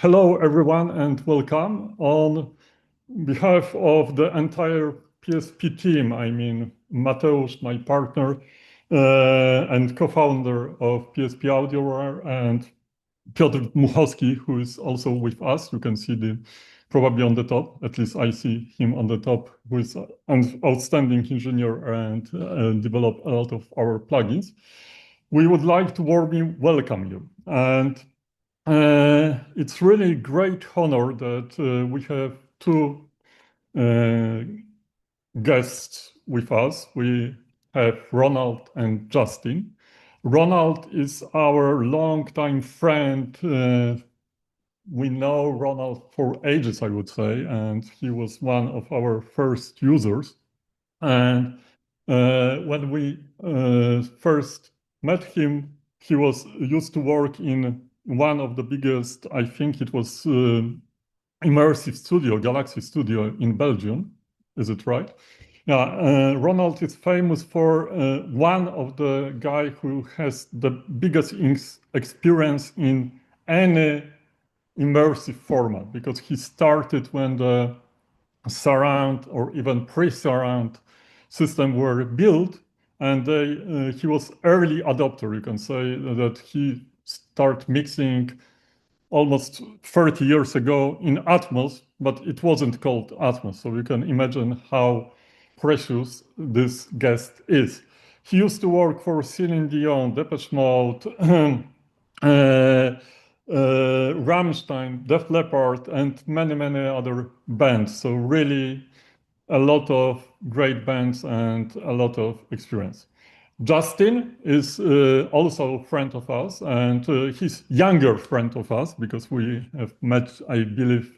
Hello, everyone, and welcome. On behalf of the entire PSP team, I mean, Mateusz, my partner, and co-founder of PSP Audioware, and Piotr Muchowski, who is also with us. You can see probably on the top, at least I see him on the top, who is an outstanding engineer and developed a lot of our plugins. We would like to warmly welcome you. And it's really great honor that we have two guests with us. We have Ronald and Justin. Ronald is our longtime friend. We know Ronald for ages, I would say, and he was one of our first users. And when we first met him, he was used to work in one of the biggest, I think it was Immersive Studio, Galaxy Studio in Belgium. Is it right? Yeah, Ronald is famous for one of the guy who has the biggest experience in any immersive format, because he started when the surround or even pre-surround system were built, and he was early adopter. You can say that he started mixing almost 30 years ago in Atmos, but it wasn't called Atmos. So you can imagine how precious this guest is. He used to work for Celine Dion, Depeche Mode, Rammstein, Def Leppard, and many, many other bands. So really a lot of great bands and a lot of experience. Justin is also a friend of us, and he's younger friend of us because we have met, I believe,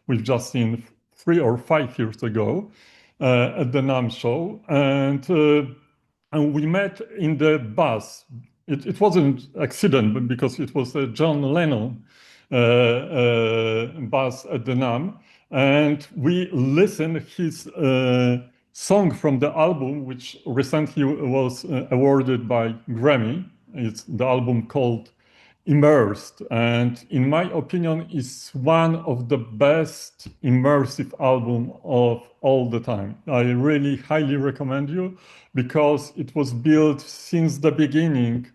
with Justin 3 or 5 years ago at the NAMM show, and we met in the bus. It wasn't accident, but because it was a John Lennon bus at the NAMM, and we listened his song from the album, which recently was awarded by Grammy. It's the album called Immersed, and in my opinion, is one of the best immersive album of all the time. I really highly recommend you because it was built since the beginning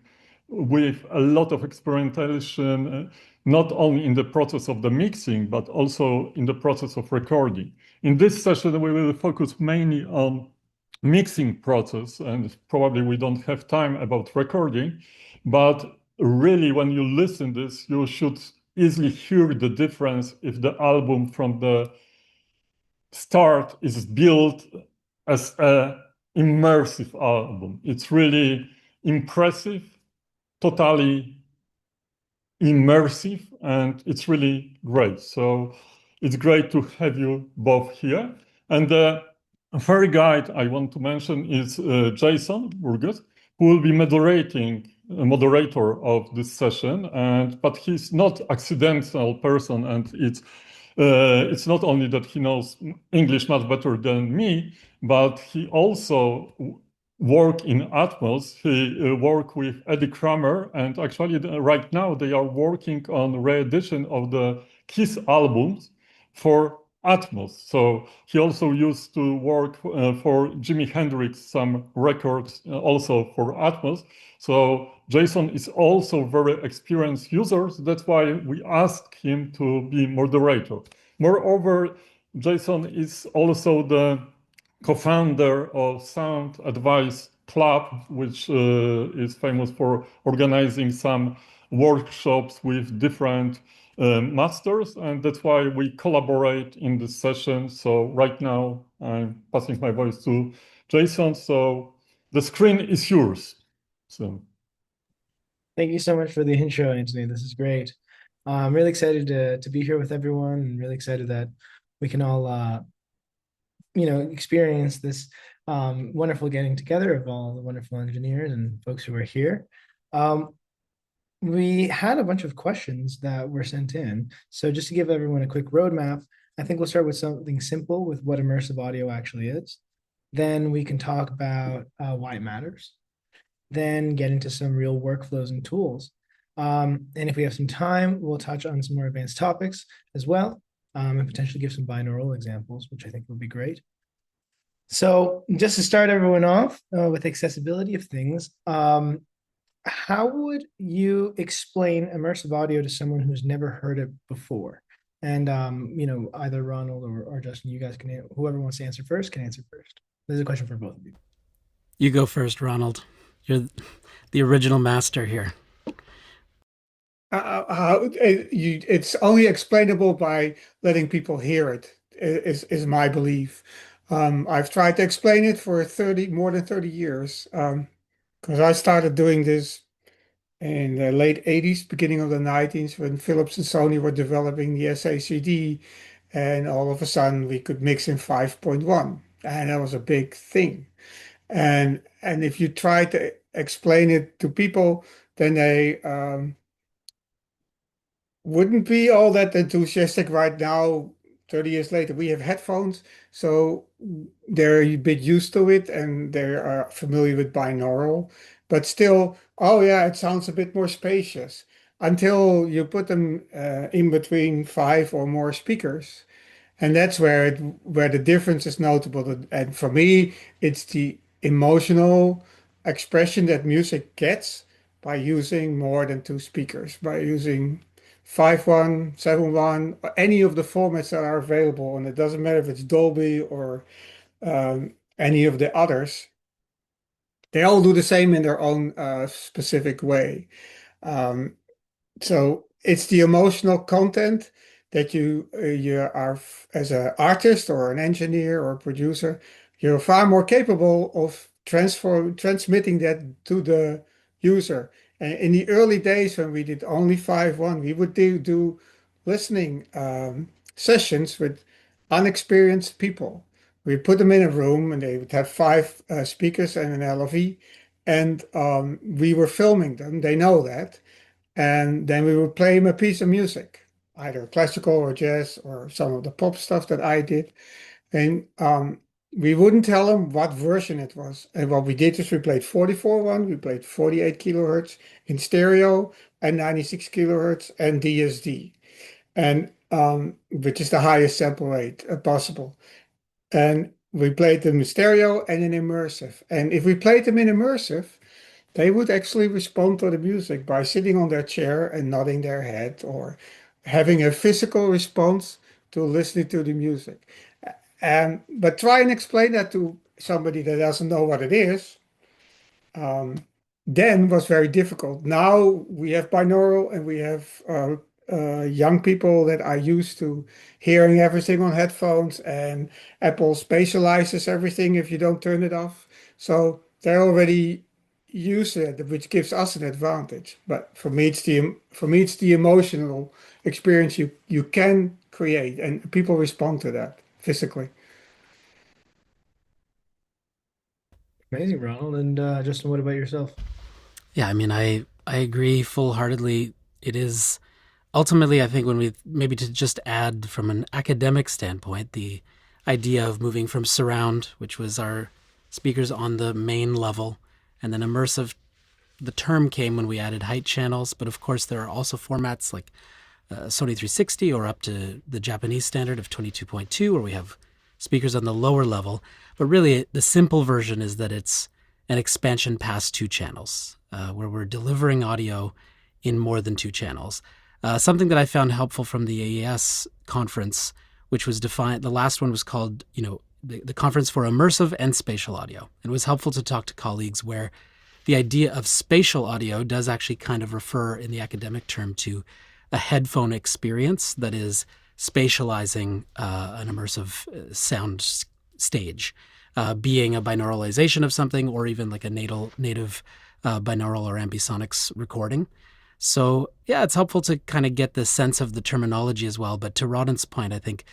with a lot of experimentation, not only in the process of the mixing, but also in the process of recording. In this session, we will focus mainly on mixing process, and probably we don't have time about recording, but really when you listen this, you should easily hear the difference if the album from the start is built as an immersive album. It's really impressive, totally immersive, and it's really great. So it's great to have you both here. And the third guide I want to mention is Jason Burgess, who will be a moderator of this session. But he's not accidental person, and it's not only that he knows English much better than me, but he also work in Atmos. He worked with Eddie Kramer, and actually right now they are working on re-edition of the Kiss albums for Atmos. So he also used to work for Jimi Hendrix, some records also for Atmos. So Jason is also very experienced user. So that's why we asked him to be moderator. Moreover, Jason is also the co-founder of SoundAdvice Club, which is famous for organizing some workshops with different masters, and that's why we collaborate in this session. So right now I'm passing my voice to Jason. So the screen is yours. So Thank you so much for the intro, Anthony. This is great. I'm really excited to be here with everyone, and really excited that we can all experience this wonderful getting together of all the wonderful engineers and folks who are here. We had a bunch of questions that were sent in. So just to give everyone a quick roadmap, I think we'll start with something simple with what immersive audio actually is. Then we can talk about why it matters. Then get into some real workflows and tools. And if we have some time, we'll touch on some more advanced topics as well, and potentially give some binaural examples, which I think would be great. So just to start everyone off with accessibility of things, how would you explain immersive audio to someone who's never heard it before? And either Ronald or Justin, you guys can, whoever wants to answer first can answer first. This is a question for both of you. You go first, Ronald. You're the original master here. It's only explainable by letting people hear it, is my belief. I've tried to explain it for more than 30 years, because I started doing this in the late 80s, beginning of the 90s, when Philips and Sony were developing the SACD, and all of a sudden we could mix in 5.1, and that was a big thing. And if you try to explain it to people, then they wouldn't be all that enthusiastic right now. 30 years later, we have headphones, so they're a bit used to it and they are familiar with binaural, but still, oh yeah, it sounds a bit more spacious until you put them in between 5 or more speakers. And that's where the difference is notable. And for me, it's the emotional expression that music gets by using more than 2 speakers, by using 5.1, 7.1, or any of the formats that are available. And it doesn't matter if it's Dolby or any of the others. They all do the same in their own specific way. So it's the emotional content that you are as an artist or an engineer or a producer, you're far more capable of transmitting that to the user. And in the early days when we did only 5.1, we would do listening sessions with unexperienced people. We put them in a room and they would have 5 speakers and an LV, and we were filming them. They know that. And then we would play him a piece of music, either classical or jazz or some of the pop stuff that I did. And we wouldn't tell him what version it was. And what we did is we played 44.1, we played 48 kilohertz in stereo and 96 kilohertz and DSD, and which is the highest sample rate possible. And we played them in stereo and in immersive. And if we played them in immersive, they would actually respond to the music by sitting on their chair and nodding their head or having a physical response to listening to the music. But try and explain that to somebody that doesn't know what it is, then was very difficult. Now we have binaural and we have young people that are used to hearing everything on headphones, and Apple spatializes everything if you don't turn it off. So they're already used to it, which gives us an advantage. But for me, it's the emotional experience you can create, and people respond to that physically. Amazing, Ronald. And Justin, what about yourself? Yeah, I mean, I agree full-heartedly. It is ultimately, I think, when we maybe to just add from an academic standpoint, the idea of moving from surround, which was our speakers on the main level, and then immersive. The term came when we added height channels, but of course there are also formats like Sony 360 or up to the Japanese standard of 22.2, where we have speakers on the lower level. But really, the simple version is that it's an expansion past 2 channels, where we're delivering audio in more than 2 channels. Something that I found helpful from the AES conference, which was defined, the last one was called, the Conference for Immersive and Spatial Audio. It was helpful to talk to colleagues where the idea of spatial audio does actually kind of refer in the academic term to a headphone experience that is spatializing an immersive sound stage, being a binauralization of something or even like a native binaural or ambisonics recording. So yeah, it's helpful to kind of get the sense of the terminology as well. But to Rodden's point, I think,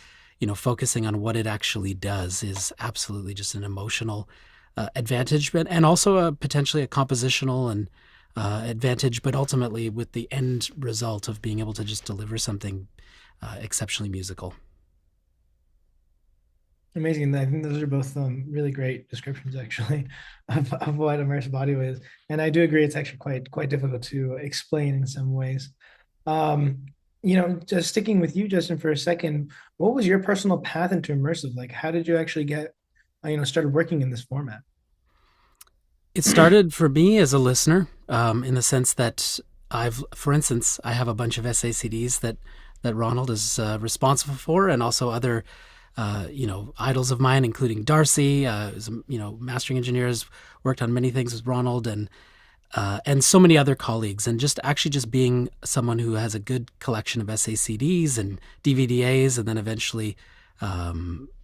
focusing on what it actually does is absolutely just an emotional advantage, and also potentially a compositional and advantage, but ultimately with the end result of being able to just deliver something exceptionally musical. Amazing. I think those are both really great descriptions, actually, of what immersive audio is. And I do agree, it's actually quite difficult to explain in some ways. Um, just sticking with you, Justin, for a second, what was your personal path into immersive? Like, how did you actually get, started working in this format? It started for me as a listener, in the sense that for instance, I have a bunch of SACDs that Ronald is responsible for, and also other, idols of mine, including Darcy, who's, mastering engineers, worked on many things with Ronald, and so many other colleagues, and just being someone who has a good collection of SACDs and DVDAs, and then eventually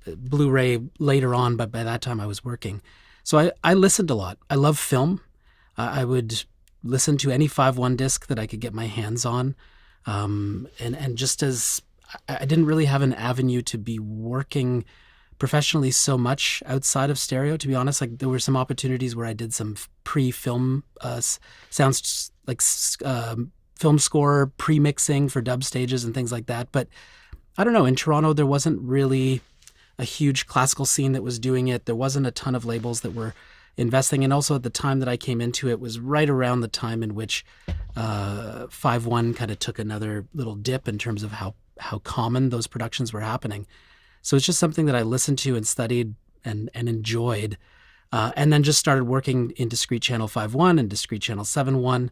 Blu-ray later on. But by that time, I was working. So I listened a lot. I love film. I would listen to any 5.1 disc that I could get my hands on. And just as I didn't really have an avenue to be working professionally so much outside of stereo, to be honest. Like, there were some opportunities where I did some pre-film sounds, like film score, pre-mixing for dub stages and things like that. But I don't know, in Toronto, there wasn't really a huge classical scene that was doing it. There wasn't a ton of labels that were investing. And also at the time that I came into it was right around the time in which 5.1 kind of took another little dip in terms of how common those productions were happening. So it's just something that I listened to and studied and enjoyed. And then just started working in discrete channel 5.1 and discrete channel 7.1,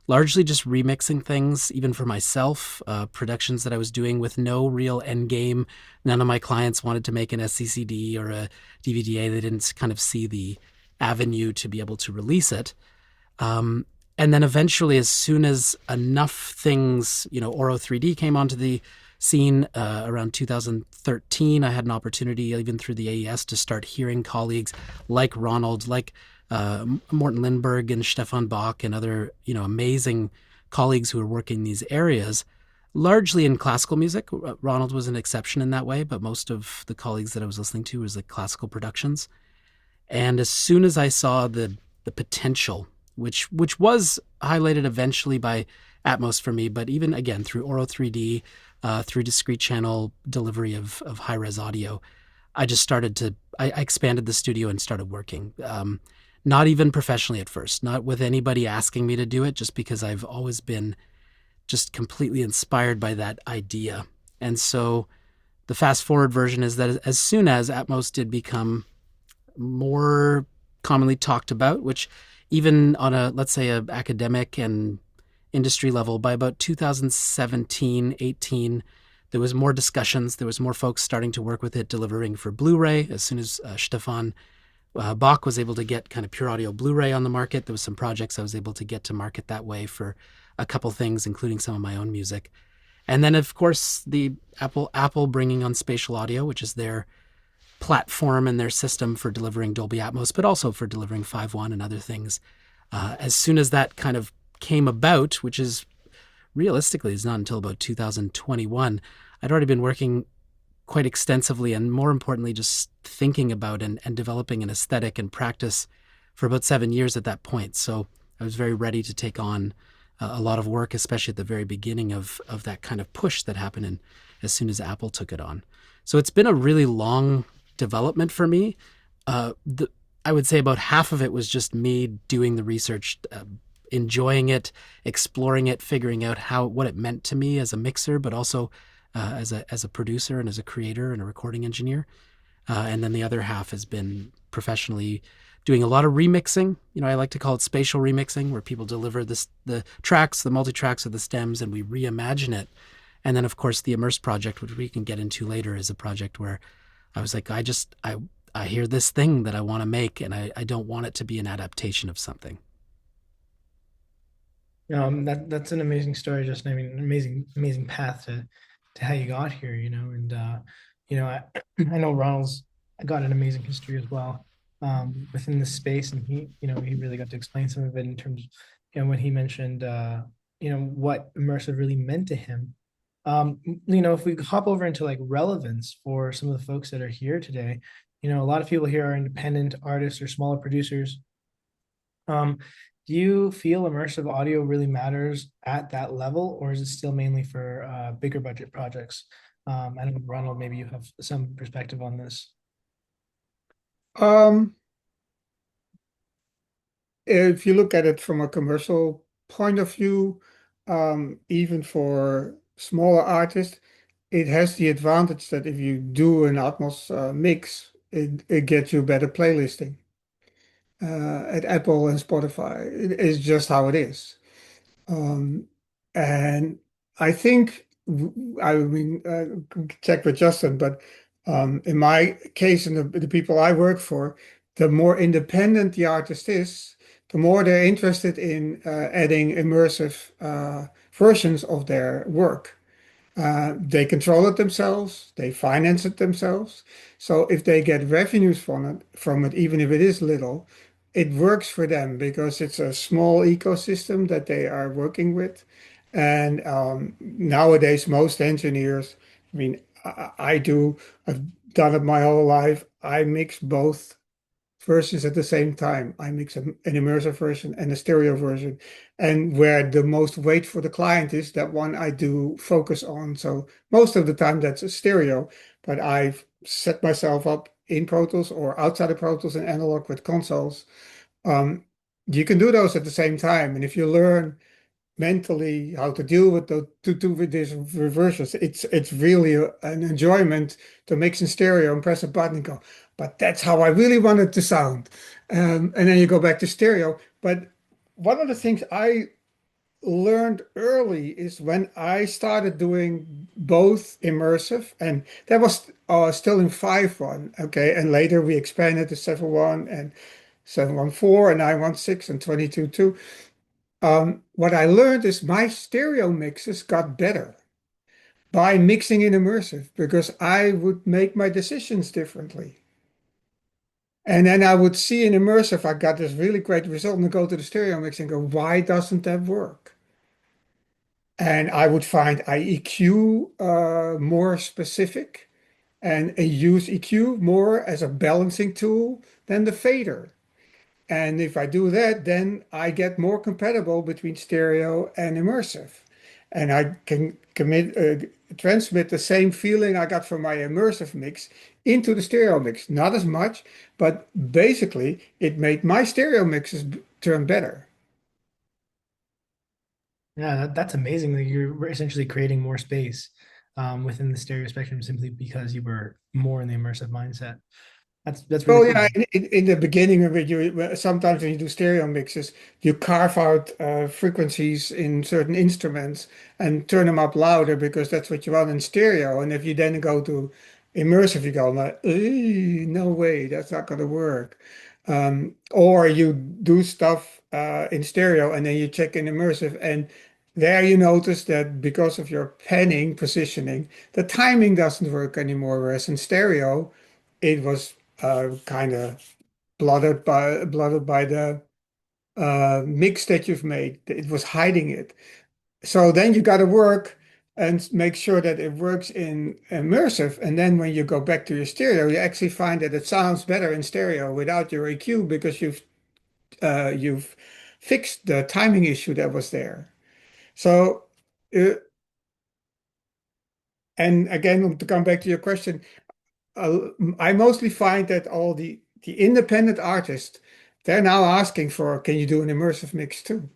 largely just remixing things, even for myself, productions that I was doing with no real end game. None of my clients wanted to make an SCCD or a DVDA. They didn't kind of see the avenue to be able to release it. And then eventually, as soon as enough things, Auro 3D came onto the scene around 2013, I had an opportunity, even through the AES, to start hearing colleagues like Ronald, like Morten Lindberg and Stefan Bach and other, amazing colleagues who are working in these areas, largely in classical music. Ronald was an exception in that way, but most of the colleagues that I was listening to was like classical productions. And as soon as I saw the potential, which was highlighted eventually by Atmos for me, but even again through Auro 3D, through discrete channel delivery of high-res audio, I expanded the studio and started working. Not even professionally at first, not with anybody asking me to do it, just because I've always been just completely inspired by that idea. And so the fast forward version is that as soon as Atmos did become more commonly talked about, which even on let's say, a academic and industry level, by about 2017, 18, there was more discussions. There was more folks starting to work with it, delivering for Blu-ray. As soon as Stefan Bach was able to get kind of pure audio Blu-ray on the market, there was some projects I was able to get to market that way for a couple things, including some of my own music. And then, of course, the Apple bringing on spatial audio, which is their platform and their system for delivering Dolby Atmos, but also for delivering 5.1 and other things. As soon as that kind of came about, which is realistically is not until about 2021, I'd already been working quite extensively and, more importantly, just thinking about and developing an aesthetic and practice for about 7 years at that point. So I was very ready to take on a lot of work, especially at the very beginning of that kind of push that happened and as soon as Apple took it on. So it's been a really long development for me. I would say about half of it was just me doing the research, enjoying it, exploring it, figuring out what it meant to me as a mixer, but also as a producer and as a creator and a recording engineer. And then the other half has been professionally doing a lot of remixing. I like to call it spatial remixing, where people deliver the tracks, the multi-tracks of the stems, and we reimagine it. And then, of course, the Immersed project, which we can get into later, is a project where I was like, I hear this thing that I want to make, and I don't want it to be an adaptation of something. That's an amazing story, Justin. I mean, an amazing path to how you got here, and I know Ronald's got an amazing history as well within this space, and he really got to explain some of it in terms of, when he mentioned what immersive really meant to him. If we hop over into like relevance for some of the folks that are here today, a lot of people here are independent artists or smaller producers. Do you feel immersive audio really matters at that level, or is it still mainly for bigger budget projects? I don't know, Ronald, maybe you have some perspective on this. Um, if you look at it from a commercial point of view, even for smaller artists, it has the advantage that if you do an Atmos mix, it gets you better playlisting at Apple and Spotify. It is just how it is. Um, and I think, I mean, check with Justin, but in my case and the people I work for, the more independent the artist is, the more they're interested in adding immersive versions of their work. They control it themselves, they finance it themselves. So if they get revenues from it, even if it is little, it works for them because it's a small ecosystem that they are working with. And nowadays, most engineers, I mean, I've done it my whole life. I mix both versions at the same time. I mix an immersive version and a stereo version. And where the most weight for the client is, that one I do focus on. So most of the time that's a stereo, but I've set myself up in Pro Tools or outside of Pro Tools and analog with consoles. Um, you can do those at the same time. And if you learn mentally how to deal with the to do with these reversals. It's really an enjoyment to mix in stereo and press a button and go, but that's how I really want it to sound. And then you go back to stereo. But one of the things I learned early is when I started doing both immersive, and that was still in 5.1, okay, and later we expanded to 7.1 and 7.1.4 and 9.1.6 and 22.2. What I learned is my stereo mixes got better by mixing in immersive because I would make my decisions differently. And then I would see in immersive, I got this really great result and go to the stereo mix and go, why doesn't that work? And I would find I EQ more specific and use EQ more as a balancing tool than the fader. And if I do that, then I get more compatible between stereo and immersive. And I can transmit the same feeling I got from my immersive mix into the stereo mix. Not as much, but basically it made my stereo mixes turn better. Yeah, that's amazing that you're essentially creating more space within the stereo spectrum simply because you were more in the immersive mindset. That's really Well, cool. yeah, in the beginning of it, sometimes when you do stereo mixes, you carve out frequencies in certain instruments and turn them up louder because that's what you want in stereo. And if you then go to immersive, you go like, no way, that's not going to work. Or you do stuff in stereo and then you check in immersive, and there you notice that because of your panning positioning, the timing doesn't work anymore. Whereas in stereo, it was kind of blotted by the mix that you've made. It was hiding it. So then you got to work and make sure that it works in immersive. And then when you go back to your stereo, you actually find that it sounds better in stereo without your EQ because you've fixed the timing issue that was there. So uh, and again, to come back to your question, I mostly find that all the independent artists, they're now asking for, can you do an immersive mix too?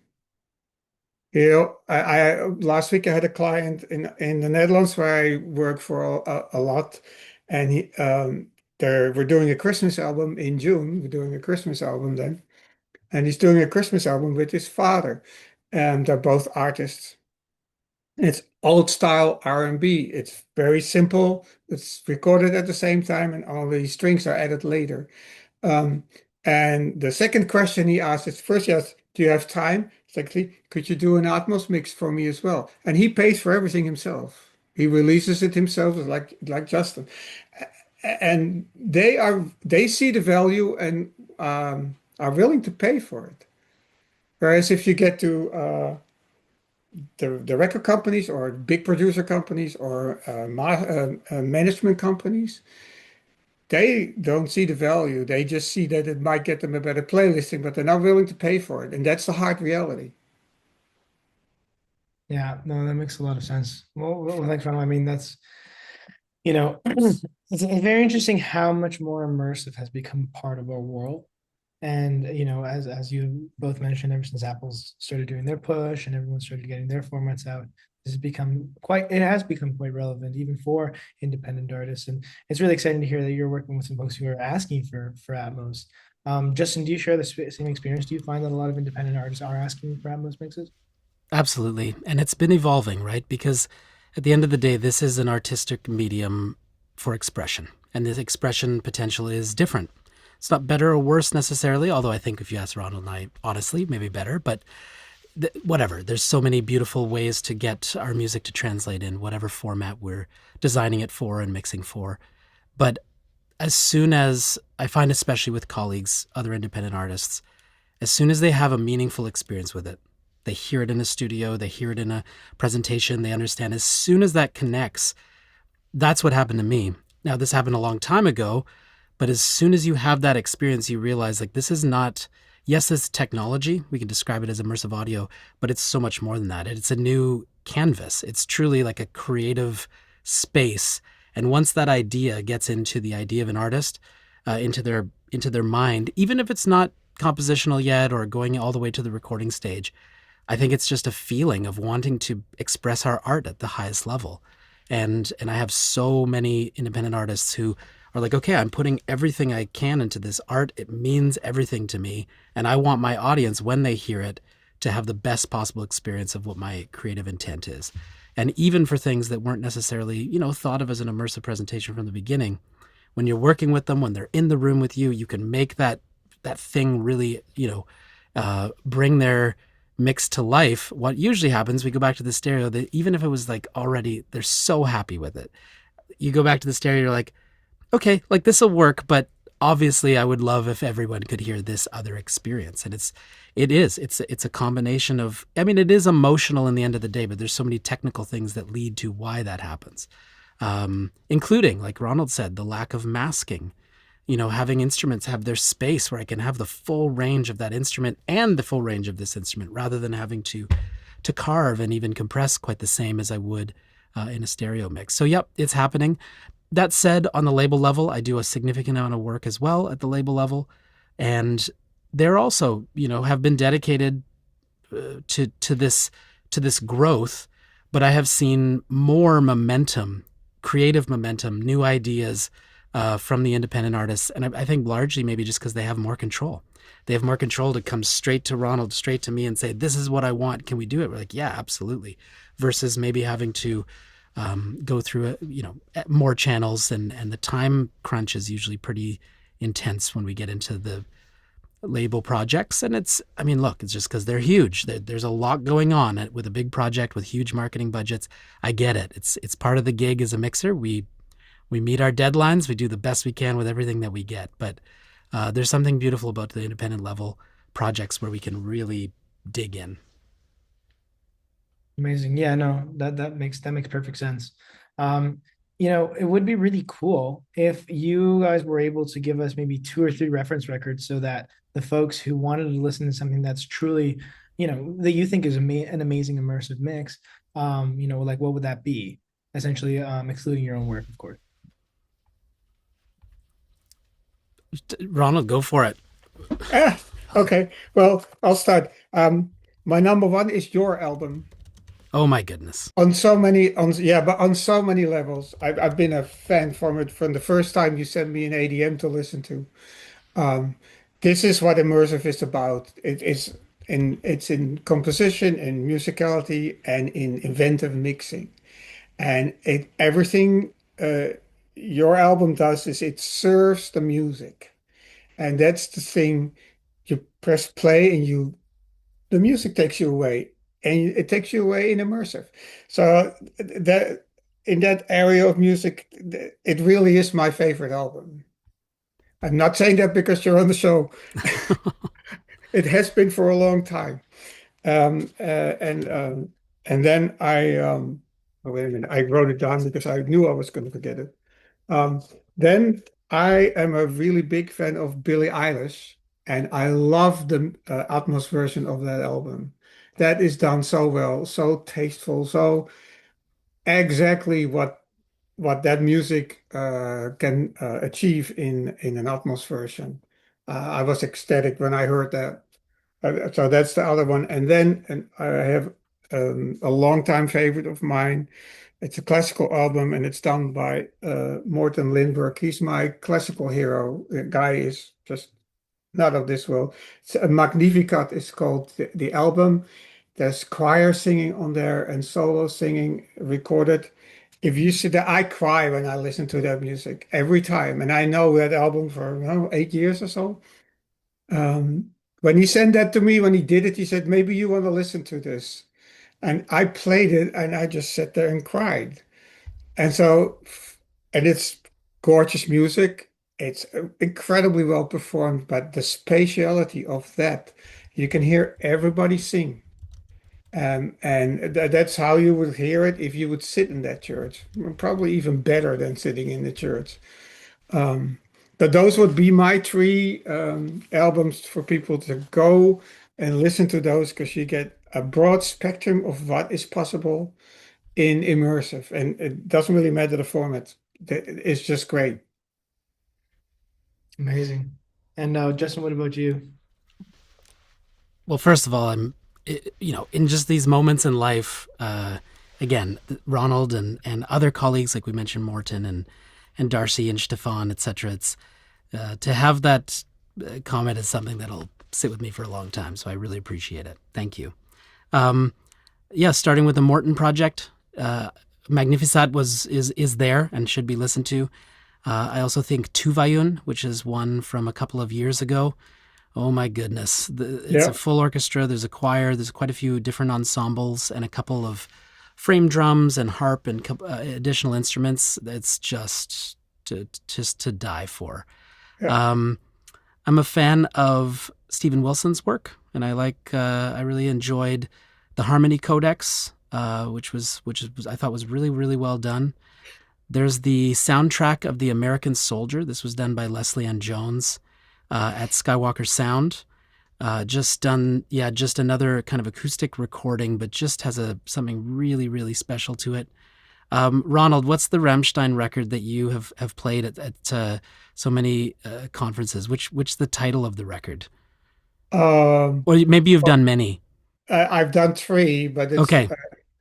You know, I last week I had a client in the Netherlands where I work for a lot, and we're doing a Christmas album in June. We're doing a Christmas album then, and he's doing a Christmas album with his father, and they're both artists. It's old style R&B. It's very simple. It's recorded at the same time, and all the strings are added later. Um, and the second question he asked is first, yes, do you have time? Secondly, could you do an Atmos mix for me as well? And he pays for everything himself. He releases it himself, like Justin. And they see the value and are willing to pay for it. Whereas if you get to the record companies or big producer companies or management companies, they don't see the value. They just see that it might get them a better playlisting, but they're not willing to pay for it. And that's the hard reality. Yeah, no, that makes a lot of sense. Well, thanks, Ronald. I mean, that's It's very interesting how much more immersive has become part of our world. And as you both mentioned, ever since Apple's started doing their push and everyone started getting their formats out, it has become quite relevant even for independent artists. And it's really exciting to hear that you're working with some folks who are asking for Atmos. Justin, do you share the same experience? Do you find that a lot of independent artists are asking for Atmos mixes? Absolutely. And it's been evolving, right? Because at the end of the day, this is an artistic medium for expression. And this expression potential is different. It's not better or worse necessarily, although I think if you ask Ronald and I, honestly, maybe better, but whatever. There's so many beautiful ways to get our music to translate in whatever format we're designing it for and mixing for. But as soon as I find, especially with colleagues, other independent artists, as soon as they have a meaningful experience with it, they hear it in a studio, they hear it in a presentation, they understand. As soon as that connects, that's what happened to me. Now, this happened a long time ago, but as soon as you have that experience, you realize like this is not, yes, this technology, we can describe it as immersive audio, but it's so much more than that. It's a new canvas. It's truly like a creative space. And once that idea gets into the idea of an artist, into their mind, even if it's not compositional yet or going all the way to the recording stage, I think it's just a feeling of wanting to express our art at the highest level. And I have so many independent artists who are like, okay, I'm putting everything I can into this art. It means everything to me. And I want my audience, when they hear it, to have the best possible experience of what my creative intent is. And even for things that weren't necessarily, thought of as an immersive presentation from the beginning, when you're working with them, when they're in the room with you, you can make that thing really, bring their mix to life. What usually happens, we go back to the stereo, that even if it was like already, they're so happy with it. You go back to the stereo, you're like, okay, like this will work, but obviously I would love if everyone could hear this other experience. And it's a combination of, it is emotional in the end of the day, but there's so many technical things that lead to why that happens. Including, like Ronald said, the lack of masking. Having instruments have their space where I can have the full range of that instrument and the full range of this instrument, rather than having to carve and even compress quite the same as I would in a stereo mix. So, yep, it's happening. That said, on the label level, I do a significant amount of work as well at the label level, and they're also, have been dedicated to this growth. But I have seen more momentum, creative momentum, new ideas from the independent artists. And I think largely maybe just because they have more control. They have more control to come straight to Ronald, straight to me and say, this is what I want. Can we do it? We're like, yeah, absolutely. Versus maybe having to go through, more channels. And the time crunch is usually pretty intense when we get into the label projects. And it's just because they're huge. There's a lot going on with a big project with huge marketing budgets. I get it. It's part of the gig as a mixer. We meet our deadlines. We do the best we can with everything that we get. But there's something beautiful about the independent level projects where we can really dig in. Amazing. Yeah, no, that makes perfect sense. It would be really cool if you guys were able to give us maybe 2 or 3 reference records so that the folks who wanted to listen to something that's truly, that you think is an amazing immersive mix, like what would that be? Essentially, excluding your own work, of course. Ronald, go for it. Okay, well, I'll start. My number one is your album. Oh my goodness. But on so many levels. I've been a fan from it from the first time you sent me an ADM to listen to. This is what immersive is about. It's in composition, in musicality, and in inventive mixing. And everything your album does is it serves the music. And that's the thing. You press play and the music takes you away. And it takes you away in immersive. So that in that area of music, it really is my favorite album. I'm not saying that because you're on the show. It has been for a long time. And then oh, wait a minute, I wrote it down because I knew I was going to forget it. Then I am a really big fan of Billie Eilish, and I love the Atmos version of that album. That is done so well, so tasteful, so exactly what what that music can achieve in an Atmos version. I was ecstatic when I heard that. So that's the other one. And then I have a longtime favorite of mine. It's a classical album and it's done by Morten Lindberg. He's my classical hero. The guy is just not of this world. It's a Magnificat is called the album. There's choir singing on there and solo singing recorded. If you see that, I cry when I listen to that music every time. And I know that album for 8 years or so. When he sent that to me, when he did it, he said, maybe you want to listen to this. And I played it and I just sat there and cried. And so, and it's gorgeous music. It's incredibly well performed, but the spatiality of that, you can hear everybody sing. And that's how you would hear it if you would sit in that church. Probably even better than sitting in the church. Um, but those would be my three albums for people to go and listen to those because you get a broad spectrum of what is possible in immersive, and it doesn't really matter the format. It's just great. Amazing. And Justin, what about you? Well, first of all, in just these moments in life, again, Ronald and other colleagues, like we mentioned, Morten and Darcy and Stefan, etc. It's to have that comment is something that'll sit with me for a long time. So I really appreciate it. Thank you. Starting with the Morten project, Magnificat is there and should be listened to. I also think Tuvayun, which is one from a couple of years ago. Oh my goodness. It's a full orchestra. There's a choir. There's quite a few different ensembles and a couple of frame drums and harp and additional instruments. It's just to die for. Yeah. I'm a fan of Stephen Wilson's work, and I really enjoyed the Harmony Codex, which I thought was really, really well done. There's the soundtrack of The American Soldier. This was done by Leslie Ann Jones at Skywalker Sound. Just another kind of acoustic recording, but just has something really, really special to it. Ronald, what's the Rammstein record that you have played at so many conferences? Which the title of the record? Or maybe you've done many. I've done three, but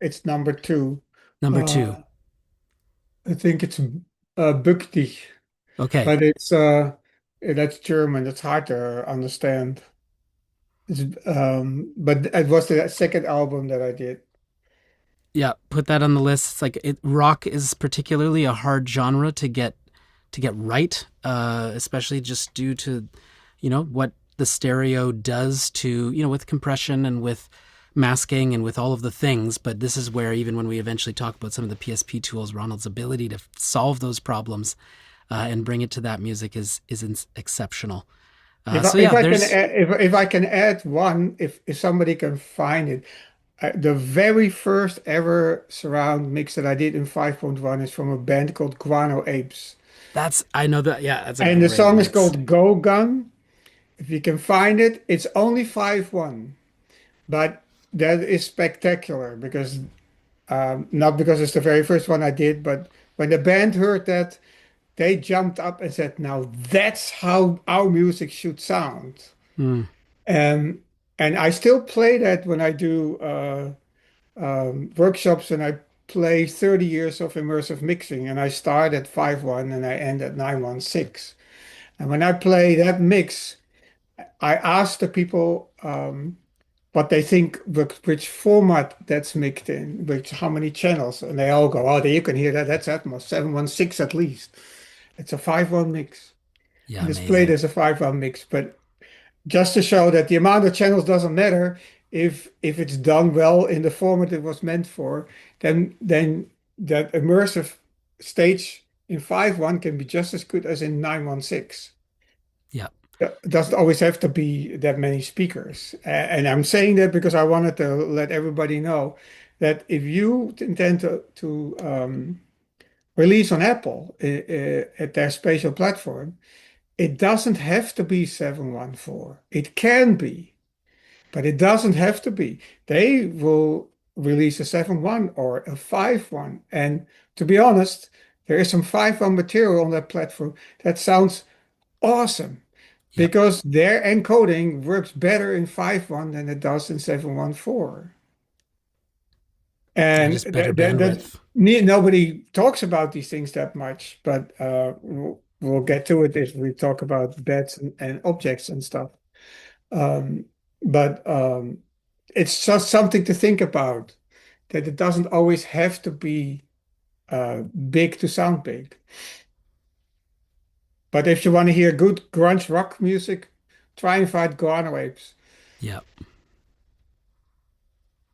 it's number two. Number two. I think it's Bück dich. Okay. But that's German. It's hard to understand. But it was the second album that I did. Yeah, put that on the list. It's like rock is particularly a hard genre to get right, especially just due to, what the stereo does to, with compression and with masking and with all of the things. But this is where, even when we eventually talk about some of the PSP tools, Ronald's ability to solve those problems and bring it to that music is exceptional. If I can add one, if somebody can find it, the very first ever surround mix that I did in 5.1 is from a band called Guano Apes. I know that. Yeah. And the song is called Go Gun. If you can find it, it's only 5.1, but that is spectacular because not because it's the very first one I did, but when the band heard that, they jumped up and said, "Now that's how our music should sound." Mm. And I still play that when I do workshops and I play 30 years of immersive mixing, and I start at 5.1 and I end at 9.1.6. And when I play that mix, I ask the people what they think, which format that's mixed in, how many channels, and they all go, "Oh, you can hear that. That's Atmos 7.1.6 at least." It's a 5.1 mix. Yeah, and it's played as a 5.1 mix, but just to show that the amount of channels doesn't matter if it's done well in the format it was meant for, then that immersive stage in 5.1 can be just as good as in 9.1.6. Yeah. It doesn't always have to be that many speakers. And I'm saying that because I wanted to let everybody know that if you intend to release on Apple at their spatial platform, it doesn't have to be 7.1.4. It can be, but it doesn't have to be. They will release a 7.1 or a 5.1. And to be honest, There is some 5.1 material on that platform that sounds awesome Yep. because their encoding works better in 5.1 than it does in 7.1.4. Yeah, And just better bandwidth. nobody talks about these things that much, but we'll get to it if we talk about beds and objects and stuff. Um, but it's just something to think about, that it doesn't always have to be big to sound big. But if you want to hear good grunge rock music, try and find Guano Apes. Yeah.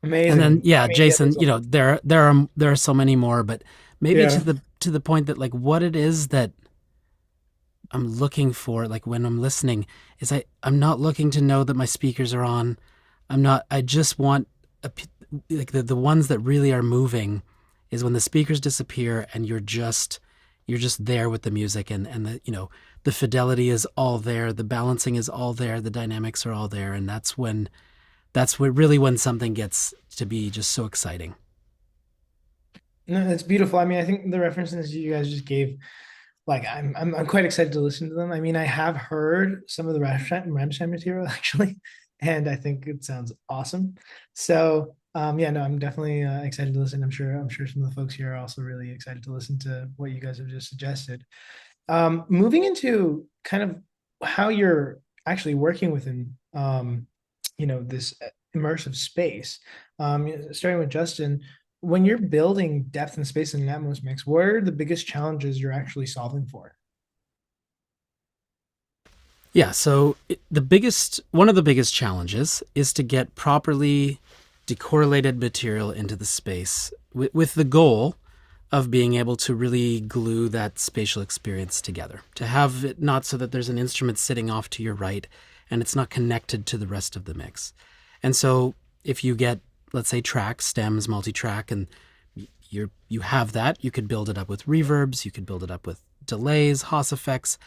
And then Amazing. yeah, I mean, yeah, Jason, you know, there are so many more, but maybe Yeah. to the point that like what it is that I'm looking for, like when I'm listening, is I'm not looking to know that my speakers are on. I just want like the ones that really are moving is when the speakers disappear and you're just there with the music, and the, you know, the fidelity is all there, the balancing is all there, the dynamics are all there, and that's what really when something gets to be just so exciting. No, that's beautiful. I mean, I think the references you guys just gave, like, I'm quite excited to listen to them. I mean, I have heard some of the Rammstein material actually, and I think it sounds awesome. So, yeah, no, I'm definitely excited to listen. I'm sure some of the folks here are also really excited to listen to what you guys have just suggested. Moving into kind of how you're actually working within, this immersive space. Starting with Justin, when you're building depth and space in an Atmos mix, what are the biggest challenges you're actually solving for? Yeah, so one of the biggest challenges is to get properly decorrelated material into the space with the goal of being able to really glue that spatial experience together. To have it not so that there's an instrument sitting off to your right and it's not connected to the rest of the mix. And so if you get, let's say, tracks, stems, multi-track, and you have that, you could build it up with reverbs, you could build it up with delays, Haas effects.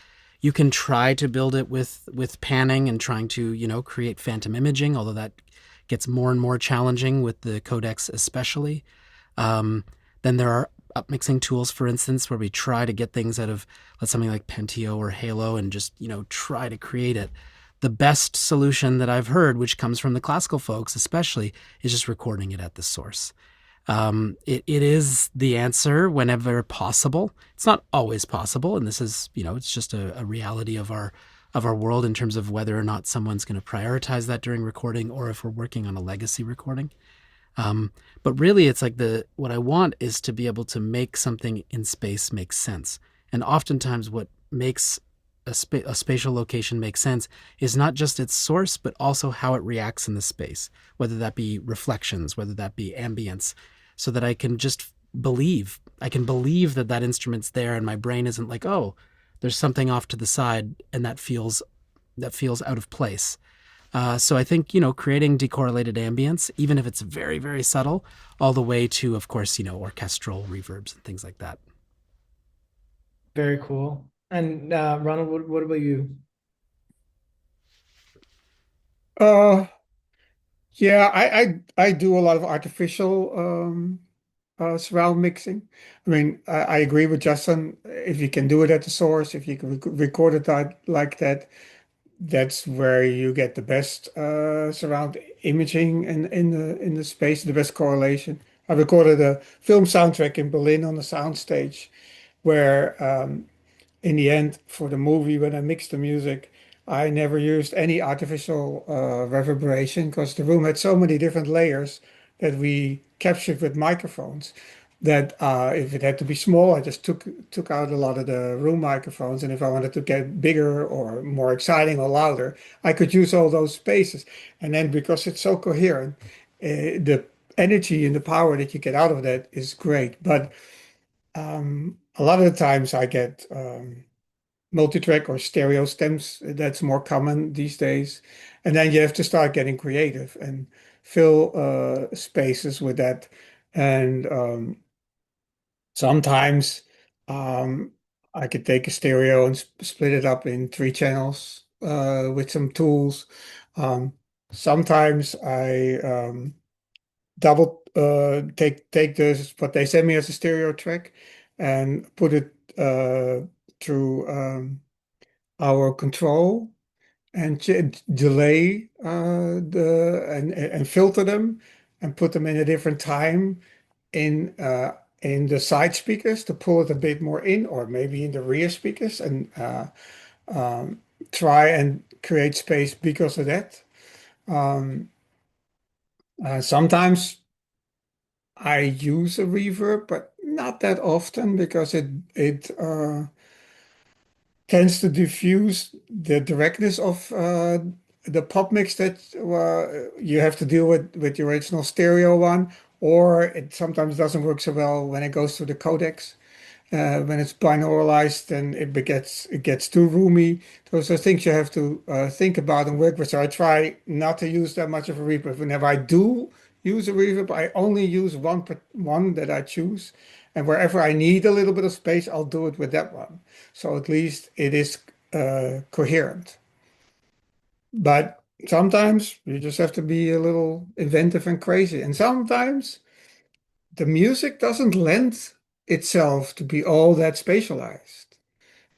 You can try to build it with panning and trying to, you know, create phantom imaging, although that gets more and more challenging with the codecs especially. Then there are upmixing tools, for instance, where we try to get things out of something like Pentio or Halo and just, you know, try to create it. The best solution that I've heard, which comes from the classical folks especially, is just recording it at the source. It is the answer whenever possible. It's not always possible, and this is, you know, it's just a reality of our world in terms of whether or not someone's going to prioritize that during recording, or if we're working on a legacy recording. But really, it's like what I want is to be able to make something in space make sense. And oftentimes, what makes a spatial location make sense is not just its source, but also how it reacts in the space, whether that be reflections, whether that be ambience, so that I can just believe. I can believe that that instrument's there, and my brain isn't like, oh, there's something off to the side, and that feels out of place. So I think, you know, creating decorrelated ambience, even if it's very, very subtle, all the way to, of course, you know, orchestral reverbs and things like that. Very cool. And Ronald, what about you? Uh, yeah, I do a lot of artificial surround mixing. I mean, I agree with Justin. If you can do it at the source, if you can record it like that, that's where you get the best surround imaging in the space, the best correlation. I recorded a film soundtrack in Berlin on the soundstage where in the end, for the movie, when I mixed the music, I never used any artificial reverberation because the room had so many different layers that we captured with microphones. That if it had to be small, I just took out a lot of the room microphones, and if I wanted to get bigger or more exciting or louder, I could use all those spaces. And then because it's so coherent, the energy and the power that you get out of that is great. But a lot of the times I get multi-track or stereo stems. That's more common these days. And then you have to start getting creative and fill spaces with that. And sometimes um, I could take a stereo and split it up in 3 channels with some tools. Um, Sometimes I double take this what they send me as a stereo track and put it through auralControl and delay and filter them and put them in a different time in the side speakers to pull it a bit more in, or maybe in the rear speakers, and try and create space because of that. Sometimes I use a reverb, but not that often because it tends to diffuse the directness of the pop mix that you have to deal with the original stereo one, or it sometimes doesn't work so well when it goes through the codecs. When it's binauralized, then it gets too roomy. Those are things you have to think about and work with. So I try not to use that much of a reverb. Whenever I do use a reverb, I only use one that I choose. And wherever I need a little bit of space, I'll do it with that one. So at least it is coherent. But sometimes you just have to be a little inventive and crazy. And sometimes the music doesn't lend itself to be all that spatialized.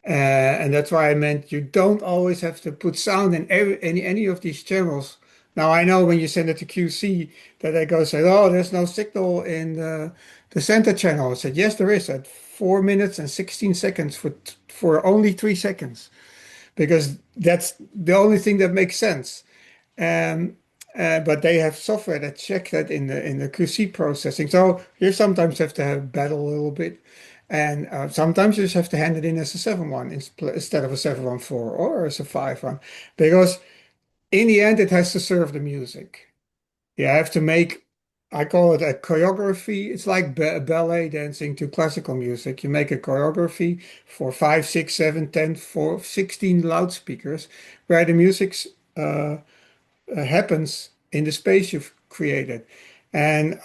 And that's why I meant you don't always have to put sound in any of these channels. Now, I know when you send it to QC that they go say, oh, there's no signal in the center channel. I said, yes, there is at 4 minutes and 16 seconds for only 3 seconds, because that's the only thing that makes sense. But they have software that check that in the QC processing. So you sometimes have to battle a little bit. And sometimes you just have to hand it in as a 7.1 instead of a 7.1.4 or as a 5.1. Because in the end, it has to serve the music. You have to make, I call it a choreography. It's like ballet dancing to classical music. You make a choreography for 5, 6, 7, 10, 4, 16 loudspeakers where the music happens in the space you've created. And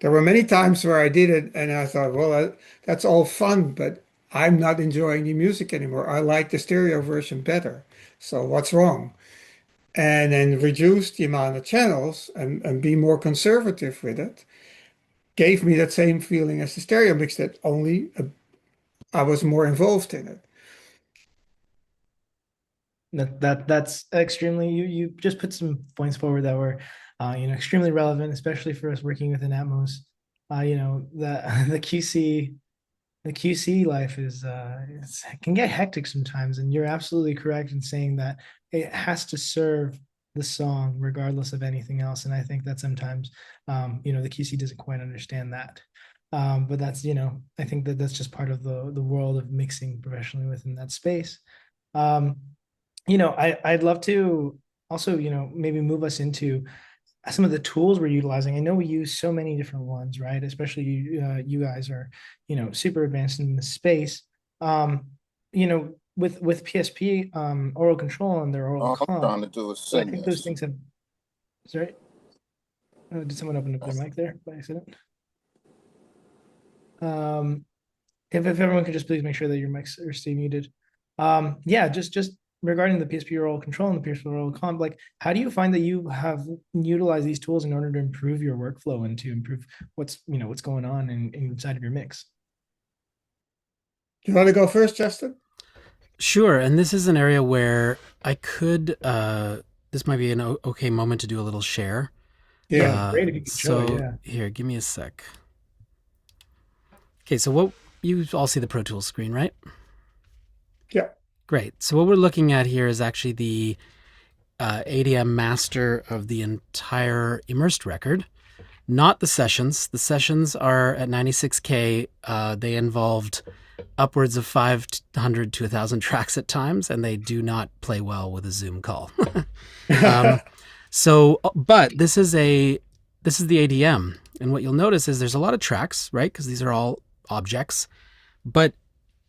there were many times where I did it and I thought, well, that's all fun, but I'm not enjoying the music anymore. I like the stereo version better. So what's wrong? And then reduce the amount of channels and be more conservative with it gave me that same feeling as the stereo mix, that only I was more involved in it. That's extremely, you just put some points forward that were extremely relevant, especially for us working within Atmos. The QC life is it can get hectic sometimes, and you're absolutely correct in saying that it has to serve the song regardless of anything else. And I think that sometimes the QC doesn't quite understand that. But that's I think that's just part of the world of mixing professionally within that space. I'd love to also, maybe move us into some of the tools we're utilizing. I know we use so many different ones, right? Especially you guys are, super advanced in the space. With PSP auralControl and their auralComp. I'm trying to do is sing. I think those things have. Sorry, did someone open up their mic there by accident? If everyone could just please make sure that your mics are stay muted. Just regarding the PSP auralControl and the PSP auralComp, like, how do you find that you have utilized these tools in order to improve your workflow and to improve what's going on inside of your mix? Do you want to go first, Justin? Sure. And this is an area where I could, this might be an okay moment to do a little share. Yeah, great if you could so show it, yeah. Here, give me a sec. Okay, so what you all see the Pro Tools screen, right? Yeah. Great. So what we're looking at here is actually the ADM master of the entire Immersed record, not the sessions. The sessions are at 96K. They involved upwards of 500 to 1,000 tracks at times, and they do not play well with a Zoom call. But this is the ADM, and what you'll notice is there's a lot of tracks, right? Because these are all objects. But